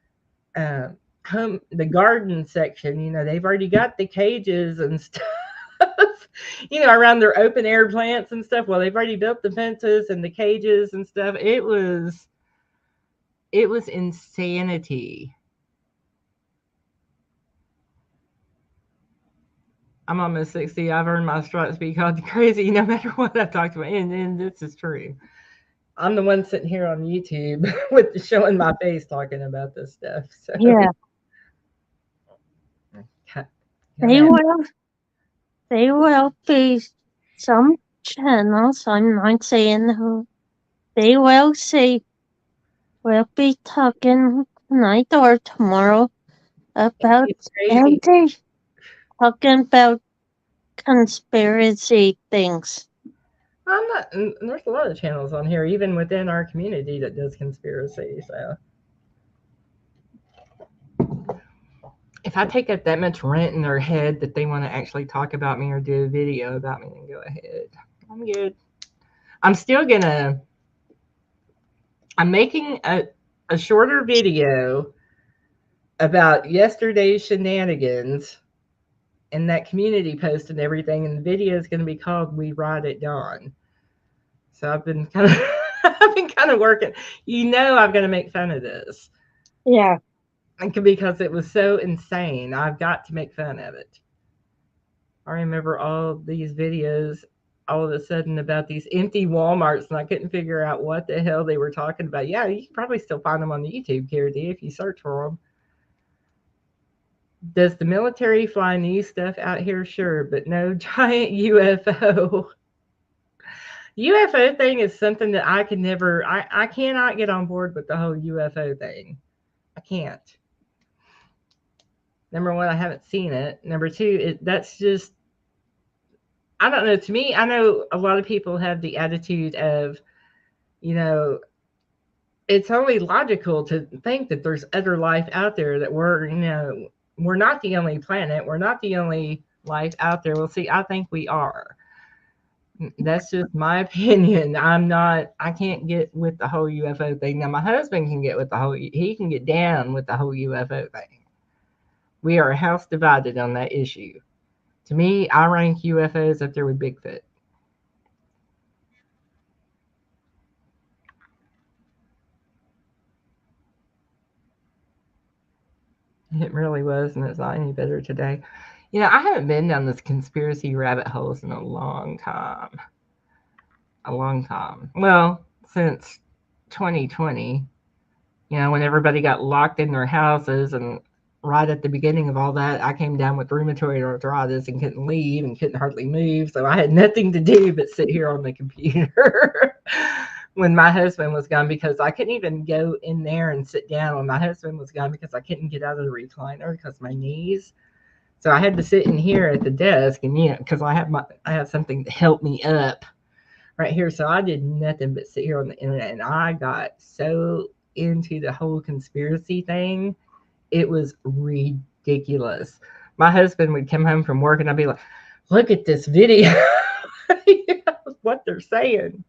garden section, they've already got the cages and stuff, around their open air plants and stuff. Well, they've already built the fences and the cages and stuff. It was insanity. I'm almost 60. I've earned my stripes to be called crazy no matter what I've talked about. And this is true. I'm the one sitting here on YouTube with showing my face talking about this stuff. So. Yeah. They will be some channels, I'm not saying who, they will say, we'll be talking tonight or tomorrow about, It's crazy. and they talking about conspiracy things. I'm not. There's a lot of channels on here, even within our community, that does conspiracy. So if I take up that much rent in their head that they want to actually talk about me or do a video about me, then go ahead. I'm good. I'm still gonna. I'm making a shorter video about yesterday's shenanigans and that community post and everything, and the video is going to be called "We Ride at Dawn." So I've been kind of, I've been kind of working. I'm going to make fun of this. Yeah. Because it was so insane. I've got to make fun of it. I remember all these videos all of a sudden about these empty Walmarts, and I couldn't figure out what the hell they were talking about. Yeah, you can probably still find them on YouTube, KD, if you search for them. Does the military fly new stuff out here? Sure, but no giant UFO. UFO thing is something that I can never, I cannot get on board with the whole UFO thing. I can't. Number one, I haven't seen it. Number two, that's just, I don't know. To me, I know a lot of people have the attitude of, it's only logical to think that there's other life out there, that we're not the only planet. We're not the only life out there. Well, see, I think we are. That's just my opinion. I can't get with the whole UFO thing. Now, my husband can get with he can get down with the whole UFO thing. We are house divided on that issue. To me, I rank UFOs up there with Bigfoot. It really was, and it's not any better today. I haven't been down this conspiracy rabbit holes in a long time. A long time. Well, since 2020, when everybody got locked in their houses, and right at the beginning of all that, I came down with rheumatoid arthritis and couldn't leave and couldn't hardly move. So I had nothing to do but sit here on the computer when my husband was gone, because I couldn't even go in there and sit down when my husband was gone, because I couldn't get out of the recliner because of my knees. So I had to sit in here at the desk, and because I have something to help me up right here. So I did nothing but sit here on the internet, and I got so into the whole conspiracy thing. It was ridiculous. My husband would come home from work, and I'd be like, look at this video. What they're saying.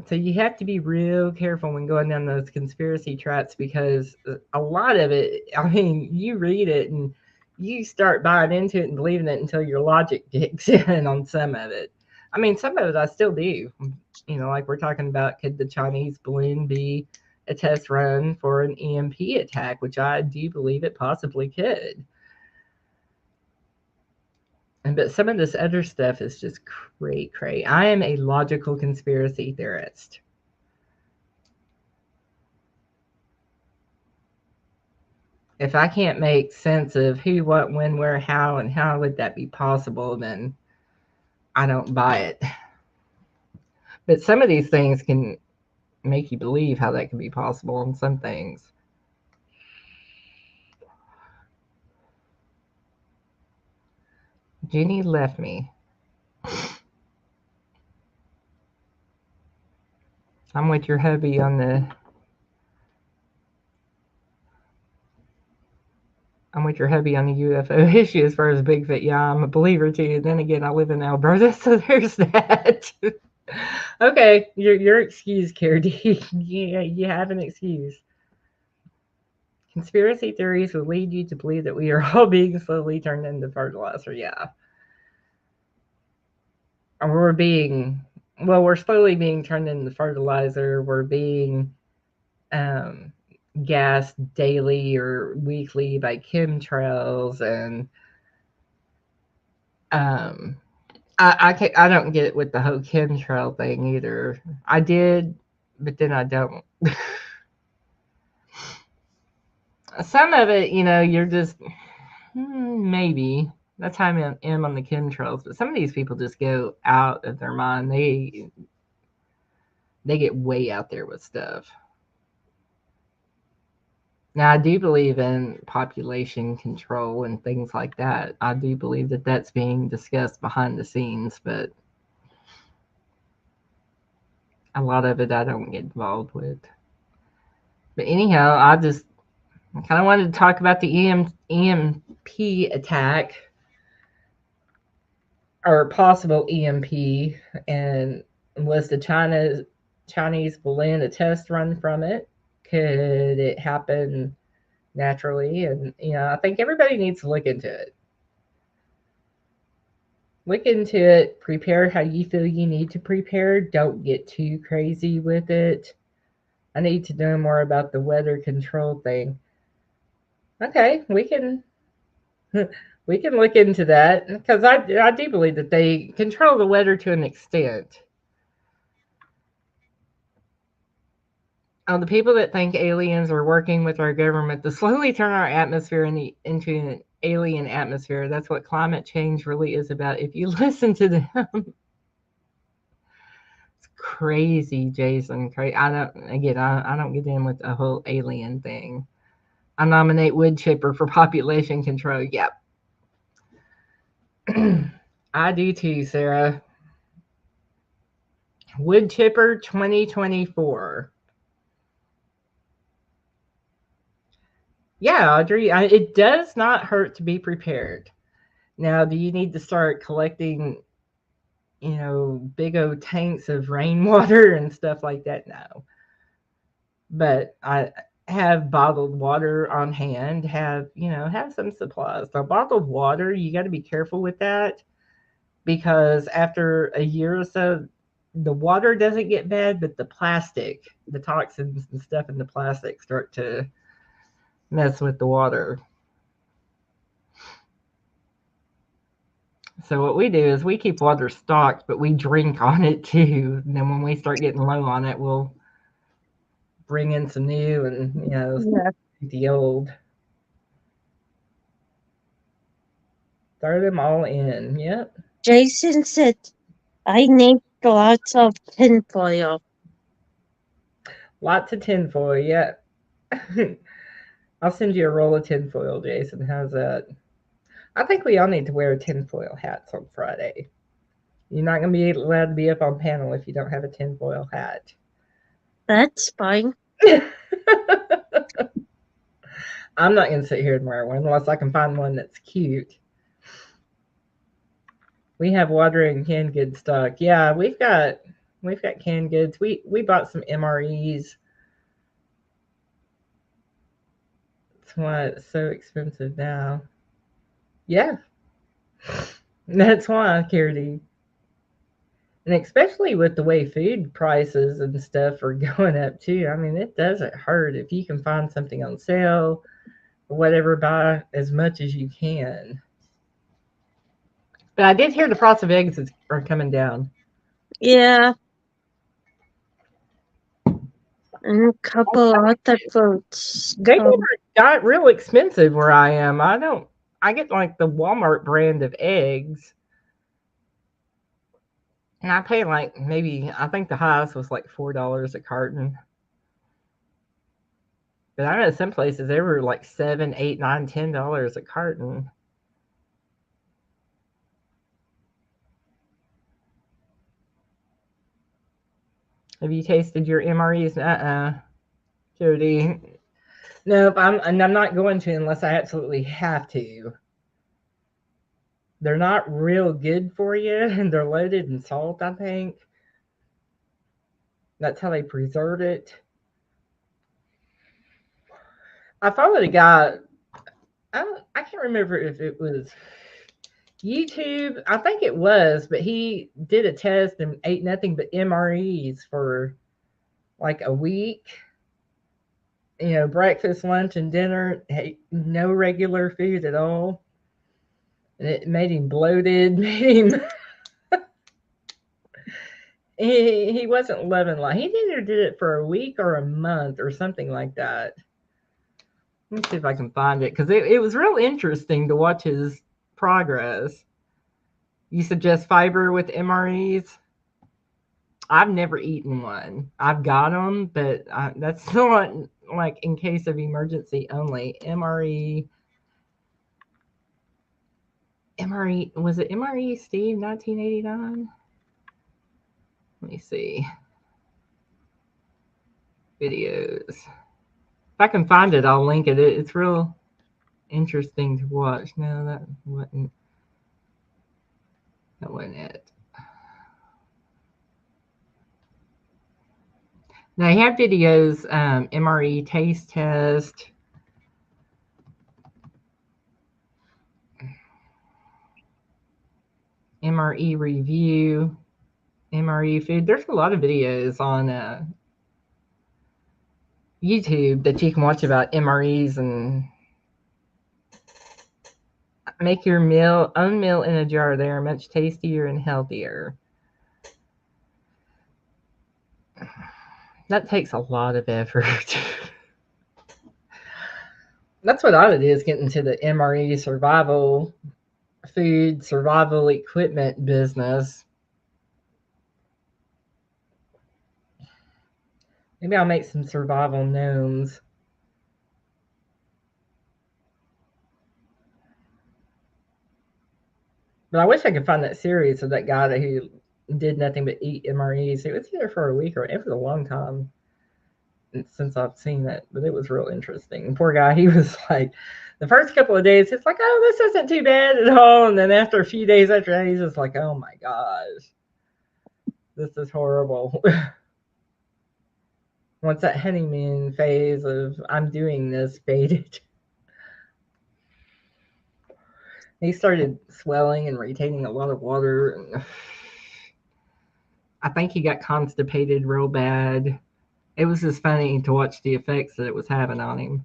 So you have to be real careful when going down those conspiracy tracks, because a lot of it, I mean, you read it and you start buying into it and believing it until your logic kicks in on some of it. I mean, some of it I still do. Like we're talking about, could the Chinese balloon be a test run for an EMP attack, which I do believe it possibly could. But some of this other stuff is just cray. I am a logical conspiracy theorist. If I can't make sense of who, what, when, where, how, and how would that be possible, then I don't buy it. But some of these things can make you believe how that can be possible in some things. Jenny left me. I'm with your hubby on the UFO issue as far as Bigfoot. Yeah, I'm a believer too. Then again, I live in Alberta, so there's that. Okay, you're excused, KD. Yeah, you have an excuse. Conspiracy theories will lead you to believe that we are all being slowly turned into fertilizer. Yeah. We're slowly being turned into fertilizer. We're being gassed daily or weekly by chemtrails, and I don't get it with the whole chemtrail thing either. I did, but then I don't. Some of it, you're just, Maybe. That's how I am on the chemtrails. But some of these people just go out of their mind. They get way out there with stuff. Now, I do believe in population control and things like that. I do believe that that's being discussed behind the scenes, but a lot of it I don't get involved with. But anyhow, I kind of wanted to talk about the EMP attack or possible EMP, and was the Chinese balloon a test run from it? Could it happen naturally? And I think everybody needs to look into it. Look into it. Prepare how you feel you need to prepare. Don't get too crazy with it. I need to know more about the weather control thing. Okay, we can look into that, because I do believe that they control the weather to an extent. The people that think aliens are working with our government to slowly turn our atmosphere into an alien atmosphere. That's what climate change really is about. If you listen to them, it's crazy, Jason. I don't get in with the whole alien thing. I nominate wood chipper for population control. Yep. I do too, Sarah. Wood chipper 2024. Yeah, Audrey, it does not hurt to be prepared. Now, do you need to start collecting, big old tanks of rainwater and stuff like that? No. But I have bottled water on hand, have some supplies. Now, bottled water, you got to be careful with that, because after a year or so, the water doesn't get bad, but the plastic, the toxins and stuff in the plastic start to mess with the water. So what we do is we keep water stocked, but we drink on it too. And then when we start getting low on it, we'll bring in some new and the old. Throw them all in. Yep. Jason said, I need lots of tinfoil. Lots of tinfoil, yeah. I'll send you a roll of tinfoil, Jason. How's that? I think we all need to wear tinfoil hats on Friday. You're not going to be allowed to be up on panel if you don't have a tinfoil hat. That's fine. I'm not going to sit here and wear one unless I can find one that's cute. We have water and canned goods stock. Yeah, we've got canned goods. We bought some MREs. That's why it's so expensive now. Yeah. That's why, Kirty. And especially with the way food prices and stuff are going up too. I mean, it doesn't hurt if you can find something on sale or whatever, buy as much as you can. But I did hear the price of eggs are coming down. Yeah. And a couple other foods. They got real expensive where I am. I get like the Walmart brand of eggs. And I pay like I think the highest was like $4 a carton. But I know some places they were like $7, $8, $9, $10 a carton. Have you tasted your MREs? Jody. Nope, I'm not going to unless I absolutely have to. They're not real good for you, and they're loaded in salt, I think. That's how they preserve it. I followed a guy, I can't remember if it was YouTube, I think it was, but he did a test and ate nothing but MREs for like a week. Breakfast, lunch, and dinner, no regular food at all. And it made him bloated, made him he wasn't loving life. He either did it for a week or a month or something like that. Let me see if I can find it, because it was real interesting to watch his progress. You suggest fiber with MREs? I've never eaten one. I've got them, but that's not like in case of emergency only. MRE, was it MRE Steve 1989? Let me see. Videos. If I can find it, I'll link it. It's real interesting to watch. No, that wasn't it. Now, I have videos, MRE taste test, MRE review, MRE food. There's a lot of videos on YouTube that you can watch about MREs and make your own meal in a jar. They are much tastier and healthier. That takes a lot of effort. That's what I would do, is get into the MRE survival food, survival equipment business. Maybe I'll make some survival gnomes. But I wish I could find that series of that guy who did nothing but eat MREs. It was either for a week or it was a long time since I've seen it, but it was real interesting. And poor guy, he was like, the first couple of days, it's like, oh, this isn't too bad at all. And then after a few days after that, he's just like, oh my gosh, this is horrible. Once that honeymoon phase of I'm doing this faded, he started swelling and retaining a lot of water. And I think he got constipated real bad. It was just funny to watch the effects that it was having on him.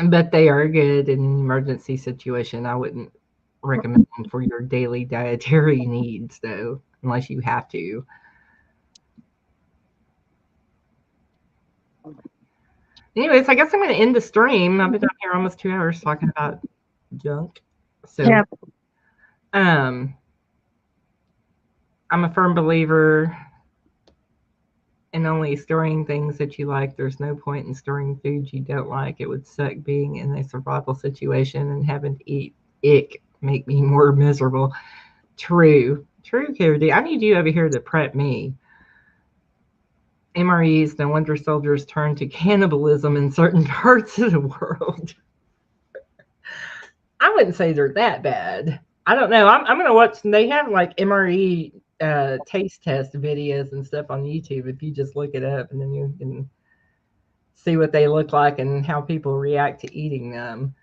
But they are good in an emergency situation. I wouldn't recommend them for your daily dietary needs, though, unless you have to. Anyways, I guess I'm going to end the stream. I've been down here almost 2 hours talking about junk. So, Yep. I'm a firm believer in only storing things that you like. There's no point in storing food you don't like. It would suck being in a survival situation and having to eat ick make me more miserable. True, Kennedy. I need you over here to prep me. MREs, no wonder soldiers turn to cannibalism in certain parts of the world. I wouldn't say they're that bad. I don't know. I'm going to watch. They have like MRE taste test videos and stuff on YouTube. If you just look it up, and then you can see what they look like and how people react to eating them.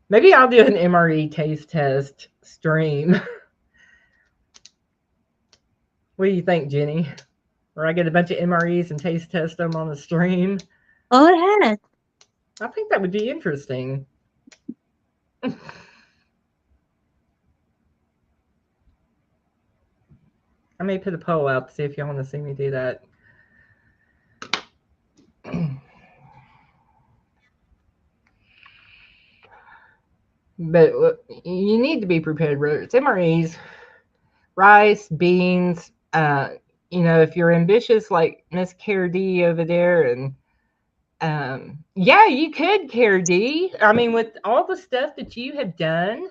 Maybe I'll do an MRE taste test stream. What do you think, Jenny? Or I get a bunch of MREs and taste test them on the stream? Go ahead. I think that would be interesting. I may put a poll out to see if y'all want to see me do that. But you need to be prepared, whether it's MREs, rice, beans, if you're ambitious like Miss Care D over there, and yeah, you could, Care D. I mean, with all the stuff that you have done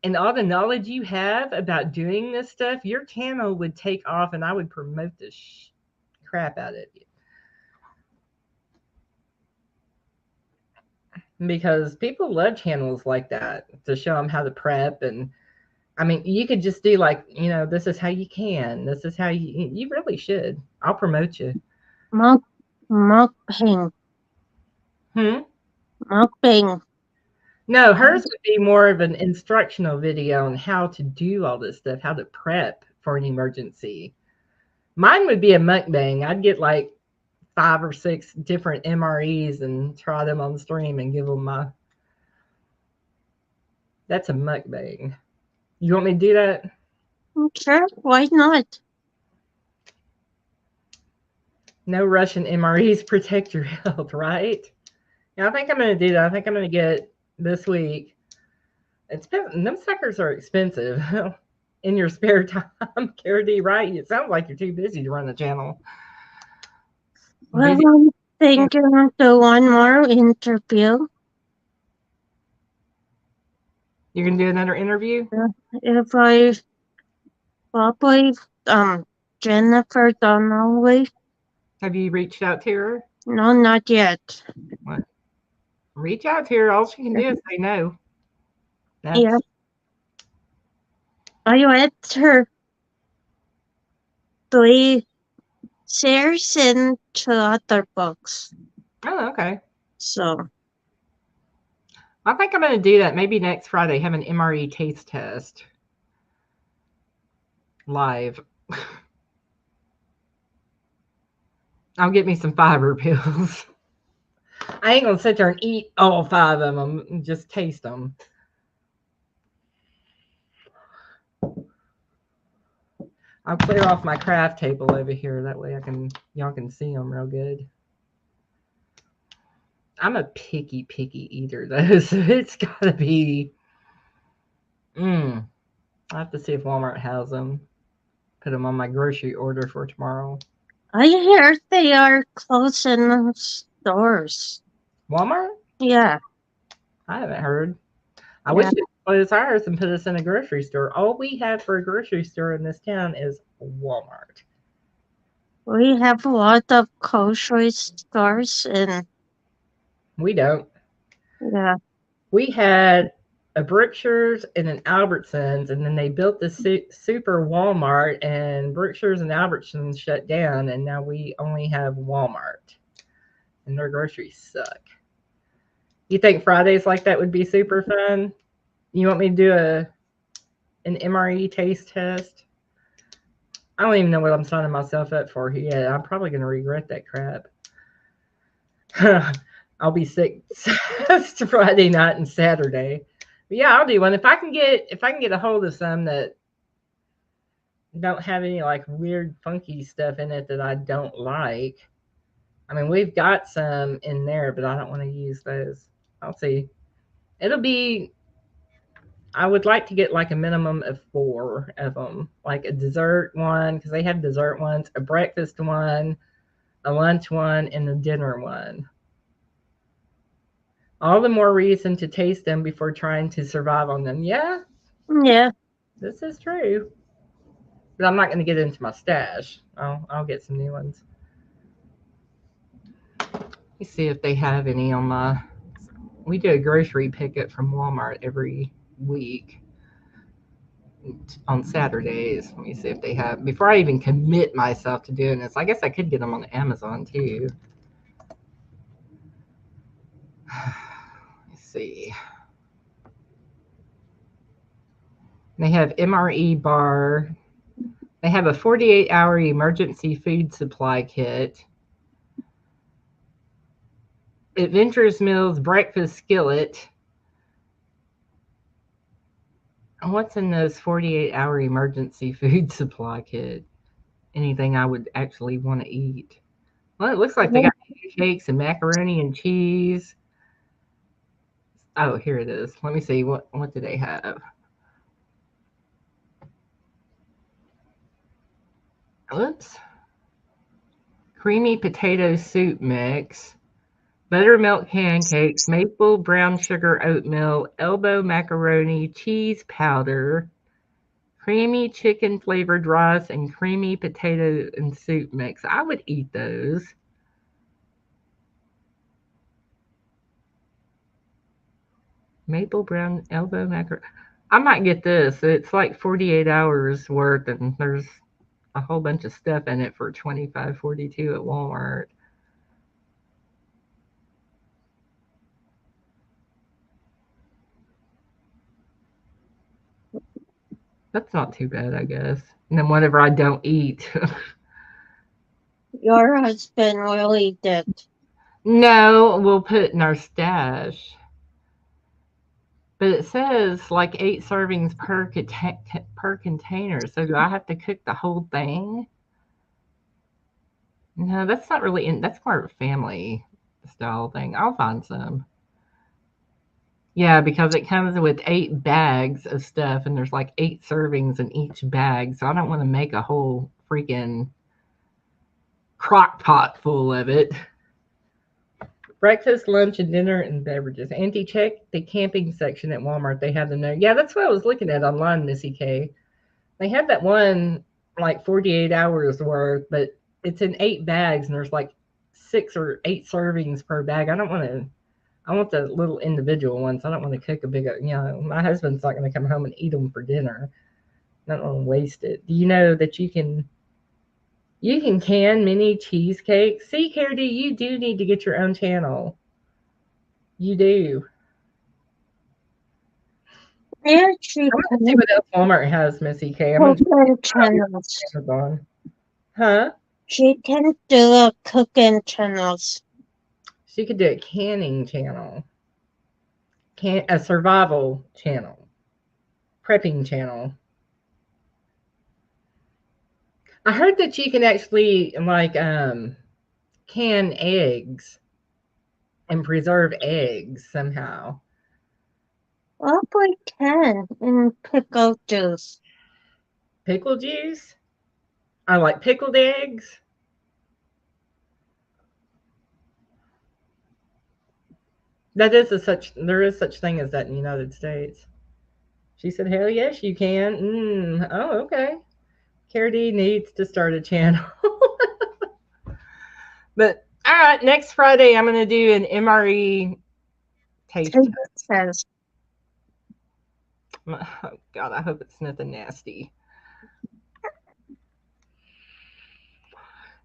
and all the knowledge you have about doing this stuff, your channel would take off, and I would promote the crap out of it. Because people love channels like that to show them how to prep. And I mean, you could just do like, this is how you can. This is how you really should. I'll promote you. Mukbang. Mukbang. No, hers would be more of an instructional video on how to do all this stuff, how to prep for an emergency. Mine would be a mukbang. I'd get like 5 or 6 different MREs and try them on the stream and give them that's a mukbang. You want me to do that? Sure, why not? No Russian MREs protect your health, right? Yeah, I think I'm going to do that. I think I'm going to get this week. Them suckers are expensive. In your spare time, Cara D, right? It sounds like you're too busy to run the channel. Well, Busy. I'm thinking to one more interview. You're going to do another interview? If I probably Jennifer Donnelly. Have you reached out to her? No, not yet. What? Reach out to her. All she can do is say no. Yeah. I read her 3 shares in 2 other books. Oh, okay. So I think I'm going to do that. Maybe next Friday, have an MRE taste test live. I'll get me some fiber pills. I ain't going to sit there and eat all 5 of them and just taste them. I'll clear off my craft table over here. That way y'all can see them real good. I'm a picky eater though, so it's gotta be. I have to see if Walmart has them. Put them on my grocery order for tomorrow. I hear they are closing stores. Walmart? Yeah. I haven't heard. I wish it closed ours and put us in a grocery store. All we have for a grocery store in this town is Walmart. We have a lot of grocery stores and We don't. yeah. We had a Brookshires and an Albertsons, and then they built the super Walmart, and Brookshires and Albertsons shut down, and now we only have Walmart, and their groceries suck. You think Fridays like that would be super fun? You want me to do an MRE taste test? I don't even know what I'm signing myself up for yet. I'm probably going to regret that crap. I'll be sick Friday night and Saturday. But yeah, I'll do one. If I can get a hold of some that don't have any like weird funky stuff in it that I don't like. I mean, we've got some in there, but I don't want to use those. I'll see. I would like to get like a minimum of 4 of them, like a dessert one, because they have dessert ones, a breakfast one, a lunch one, and a dinner one. All the more reason to taste them before trying to survive on them. Yeah. Yeah. This is true. But I'm not going to get into my stash. I'll get some new ones. Let me see if they have any on my. We do a grocery pickup from Walmart every week on Saturdays. Let me see if they have. Before I even commit myself to doing this, I guess I could get them on Amazon too. Let's see. They have MRE bar. They have a 48-hour emergency food supply kit. Adventurous Meals breakfast skillet. What's in those 48-hour emergency food supply kit? Anything I would actually want to eat. Well, it looks like they got cakes and macaroni and cheese. Oh, here it is. Let me see. What do they have? Oops. Creamy potato soup mix. Buttermilk pancakes, maple brown sugar oatmeal, elbow macaroni, cheese powder, creamy chicken flavored rice, and creamy potato and soup mix. I would eat those. Maple brown elbow macaroni. I might get this. It's like 48 hours worth, and there's a whole bunch of stuff in it for $25.42 at Walmart. That's not too bad, I guess. And then whatever I don't eat. Your husband will eat it. No, we'll put it in our stash. But it says like 8 servings per container. So do I have to cook the whole thing? No, that's not really in. That's more of a family style thing. I'll find some. Yeah, because it comes with 8 bags of stuff, and there's like 8 servings in each bag. So I don't want to make a whole freaking crock pot full of it. Breakfast, lunch, and dinner and beverages. Auntie, check the camping section at Walmart. They have the note. Yeah, that's what I was looking at online, Missy K. They had that one like 48 hours worth, but it's in 8 bags, and there's like 6 or 8 servings per bag. I don't want to. I want the little individual ones. I don't want to cook a big. My husband's not going to come home and eat them for dinner. I don't want to waste it. Do you know that you can can mini cheesecakes? See, Carrie, you do need to get your own channel. You do. Yeah, she I'm gonna see what else Walmart has, Missy K. I'm gonna cooking channels. Amazon. Huh? She can do a cooking channels. She could do a canning channel, a survival channel, prepping channel. I heard that you can actually like can eggs and preserve eggs somehow. Well, we can in pickle juice. Pickle juice? I like pickled eggs. There is such thing as that in the United States. She said, hell yes, you can. Oh, okay. Carrie D needs to start a channel. But all right, next Friday I'm gonna do an MRE taste test. Oh God, I hope it's nothing nasty.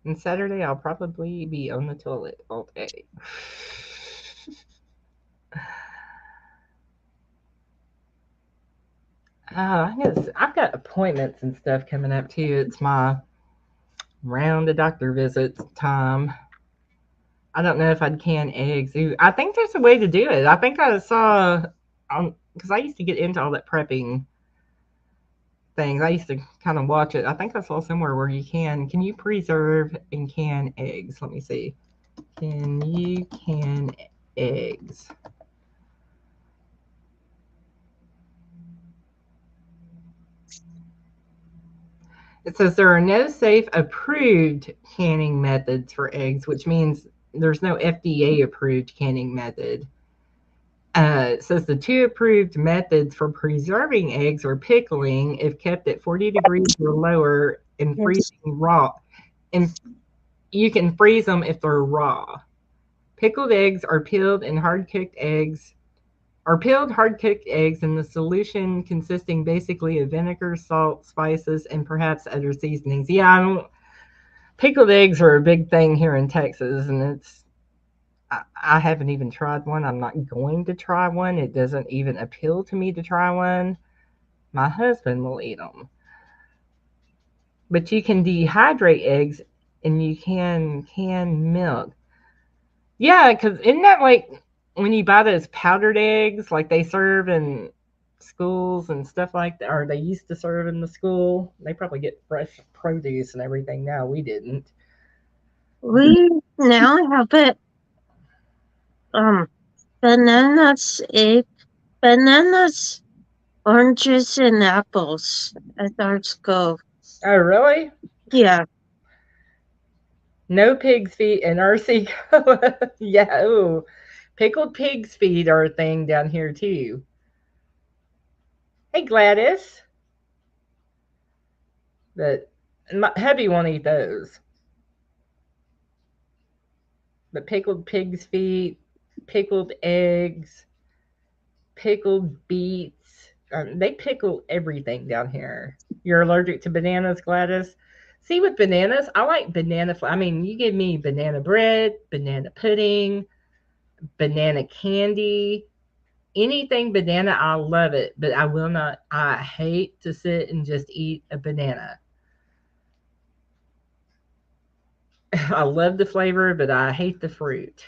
And Saturday I'll probably be on the toilet all day. I've got appointments and stuff coming up too. It's my round of doctor visits time. I don't know if I'd can eggs. I think there's a way to do it. I think I saw because I used to get into all that prepping things. I used to kind of watch it. I think I saw somewhere where you can you preserve and can eggs? Let me see. Can you can eggs? It says there are no safe approved canning methods for eggs, which means there's no FDA approved canning method. It says the 2 approved methods for preserving eggs are pickling if kept at 40 degrees or lower and freezing raw. And you can freeze them if they're raw. Pickled eggs are peeled hard-cooked eggs in the solution consisting basically of vinegar, salt, spices, and perhaps other seasonings. Yeah, pickled eggs are a big thing here in Texas, and I haven't even tried one. I'm not going to try one. It doesn't even appeal to me to try one. My husband will eat them. But you can dehydrate eggs, and you can milk. Yeah, because isn't that like when you buy those powdered eggs, like they serve in schools and stuff like that, or they used to serve in the school? They probably get fresh produce and everything now. We didn't. We now have it. Bananas, oranges, and apples at our school. Oh, really? Yeah. No pig's feet in RC. Yeah. Ooh. Pickled pig's feet are a thing down here too. Hey, Gladys. But my hubby won't eat those. But pickled pig's feet, pickled eggs, pickled beets. They pickle everything down here. You're allergic to bananas, Gladys? See, with bananas, I like banana. I mean, you give me banana bread, banana pudding, banana candy, anything banana, I love it. But I will not. I hate to sit and just eat a banana. I love the flavor, but I hate the fruit.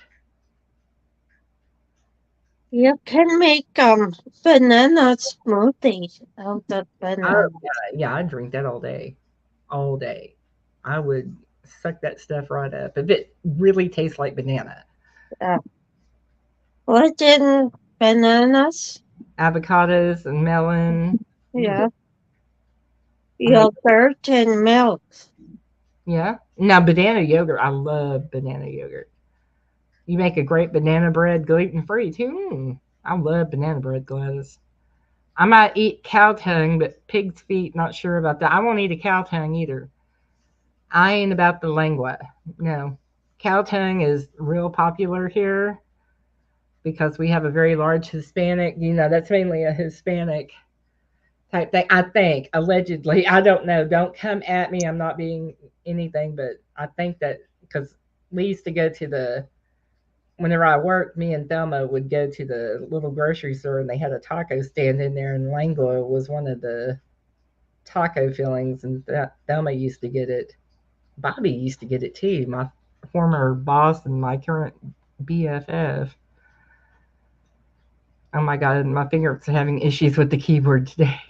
You can make banana smoothie out of banana. Yeah, I drink that all day, all day. I would suck that stuff right up. If it really tastes like banana. What in bananas? Avocados and melon. Yeah. I like- Yogurt and milk. Yeah. Now, banana yogurt. I love banana yogurt. You make a great banana bread gluten free too. I love banana bread, Gladys. I might eat cow tongue, but pig's feet, not sure about that. I won't eat a cow tongue either. I ain't about the lengua. No. Cow tongue is real popular here because we have a very large Hispanic, that's mainly a Hispanic type thing. I think, allegedly. I don't know. Don't come at me. I'm not being anything, but I think that because we used to go to whenever I worked, me and Thelma would go to the little grocery store and they had a taco stand in there, and lengua was one of the taco fillings, and Thelma used to get it. Bobby used to get it too, my former boss and my current BFF. Oh my God, my fingers are having issues with the keyboard today.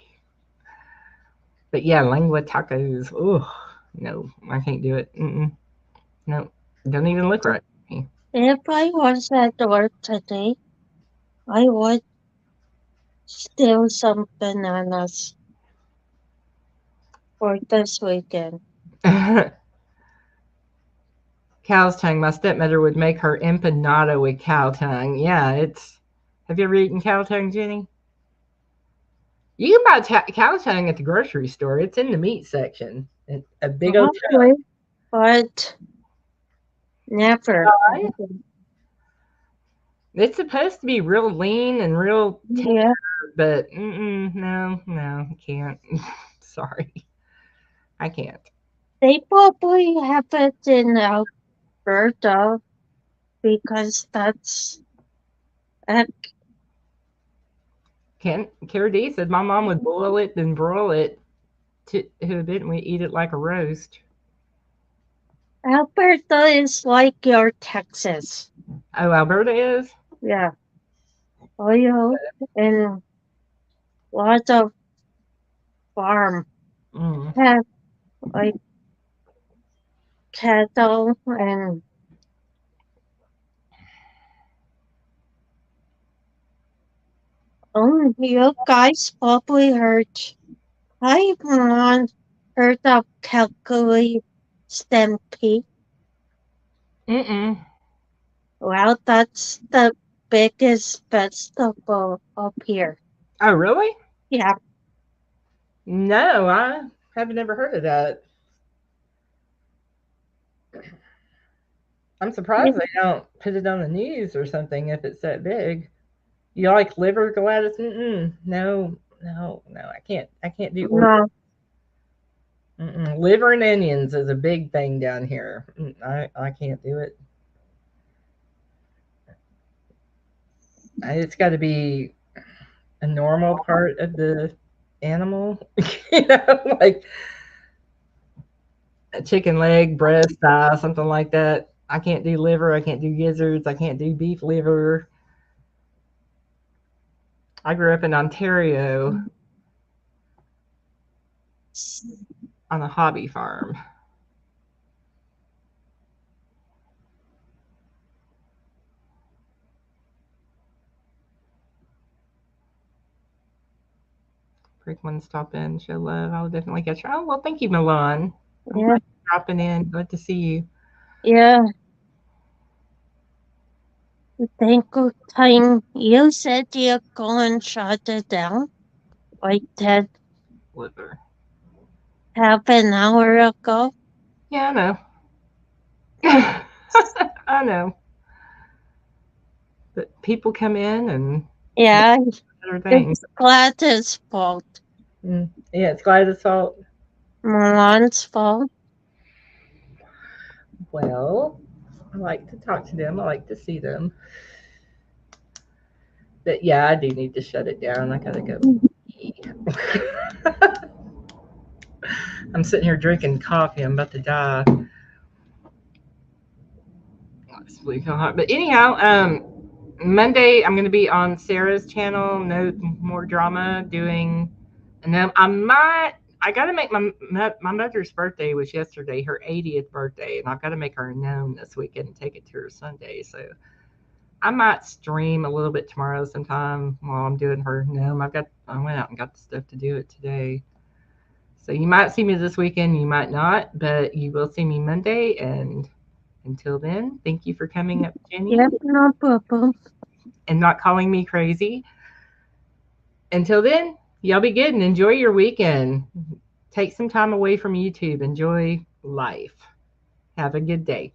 But yeah, lengua tacos. Oh, no, I can't do it. No, don't even look right. If I was at work today, I would steal some bananas for this weekend. Cow's tongue. My stepmother would make her empanada with cow tongue. Yeah, have you ever eaten cow tongue, Jenny? You can buy cow tongue at the grocery store. It's in the meat section. A big old tongue. But never. Right? It's supposed to be real lean and real tender, but no, I can't. Sorry. I can't. They probably have it in Alberta because that's Kara D said my mom would boil it then broil it. Didn't we eat it like a roast? Alberta is like your Texas. Oh, Alberta is? Yeah. Oil and lots of farm. Have like cattle and you guys probably heard. I've not heard of Calgary Stampede. Well, that's the biggest festival up here. Oh, really? Yeah. No, I haven't ever heard of that. I'm surprised they don't put it on the news or something if it's that big. You like liver, Gladys? No, I can't do No. Liver and onions is a big thing down here. I can't do it. It's got to be a normal part of the animal, like a chicken leg, breast, thigh, something like that. I can't do liver. I can't do gizzards. I can't do beef liver. I grew up in Ontario on a hobby farm. Frequent stop in, show love. I'll definitely catch you. Oh, well, thank you, Milan. I'm glad you're dropping in. Glad to see you. Yeah. Thank you, time. You said you're going to shut it down like that Liver. half an hour ago. Yeah, I know. I know. But people come in and yeah, other things. It's Gladys' fault. Yeah, it's Gladys' fault. Milan's fault. Well, I like to talk to them. I like to see them. But yeah, I do need to shut it down. I gotta go eat. I'm sitting here drinking coffee. I'm about to die. But anyhow, Monday I'm going to be on Sarah's channel. No More Drama doing, and then I I got to make my mother's birthday was yesterday, her 80th birthday, and I've got to make her a gnome this weekend and take it to her Sunday. So I might stream a little bit tomorrow sometime while I'm doing her gnome. I went out and got the stuff to do it today. So you might see me this weekend, you might not, but you will see me Monday. And until then, thank you for coming up, Jenny, Yep, no problem. and not calling me crazy. Until then, y'all be good and enjoy your weekend. Take some time away from YouTube. Enjoy life. Have a good day.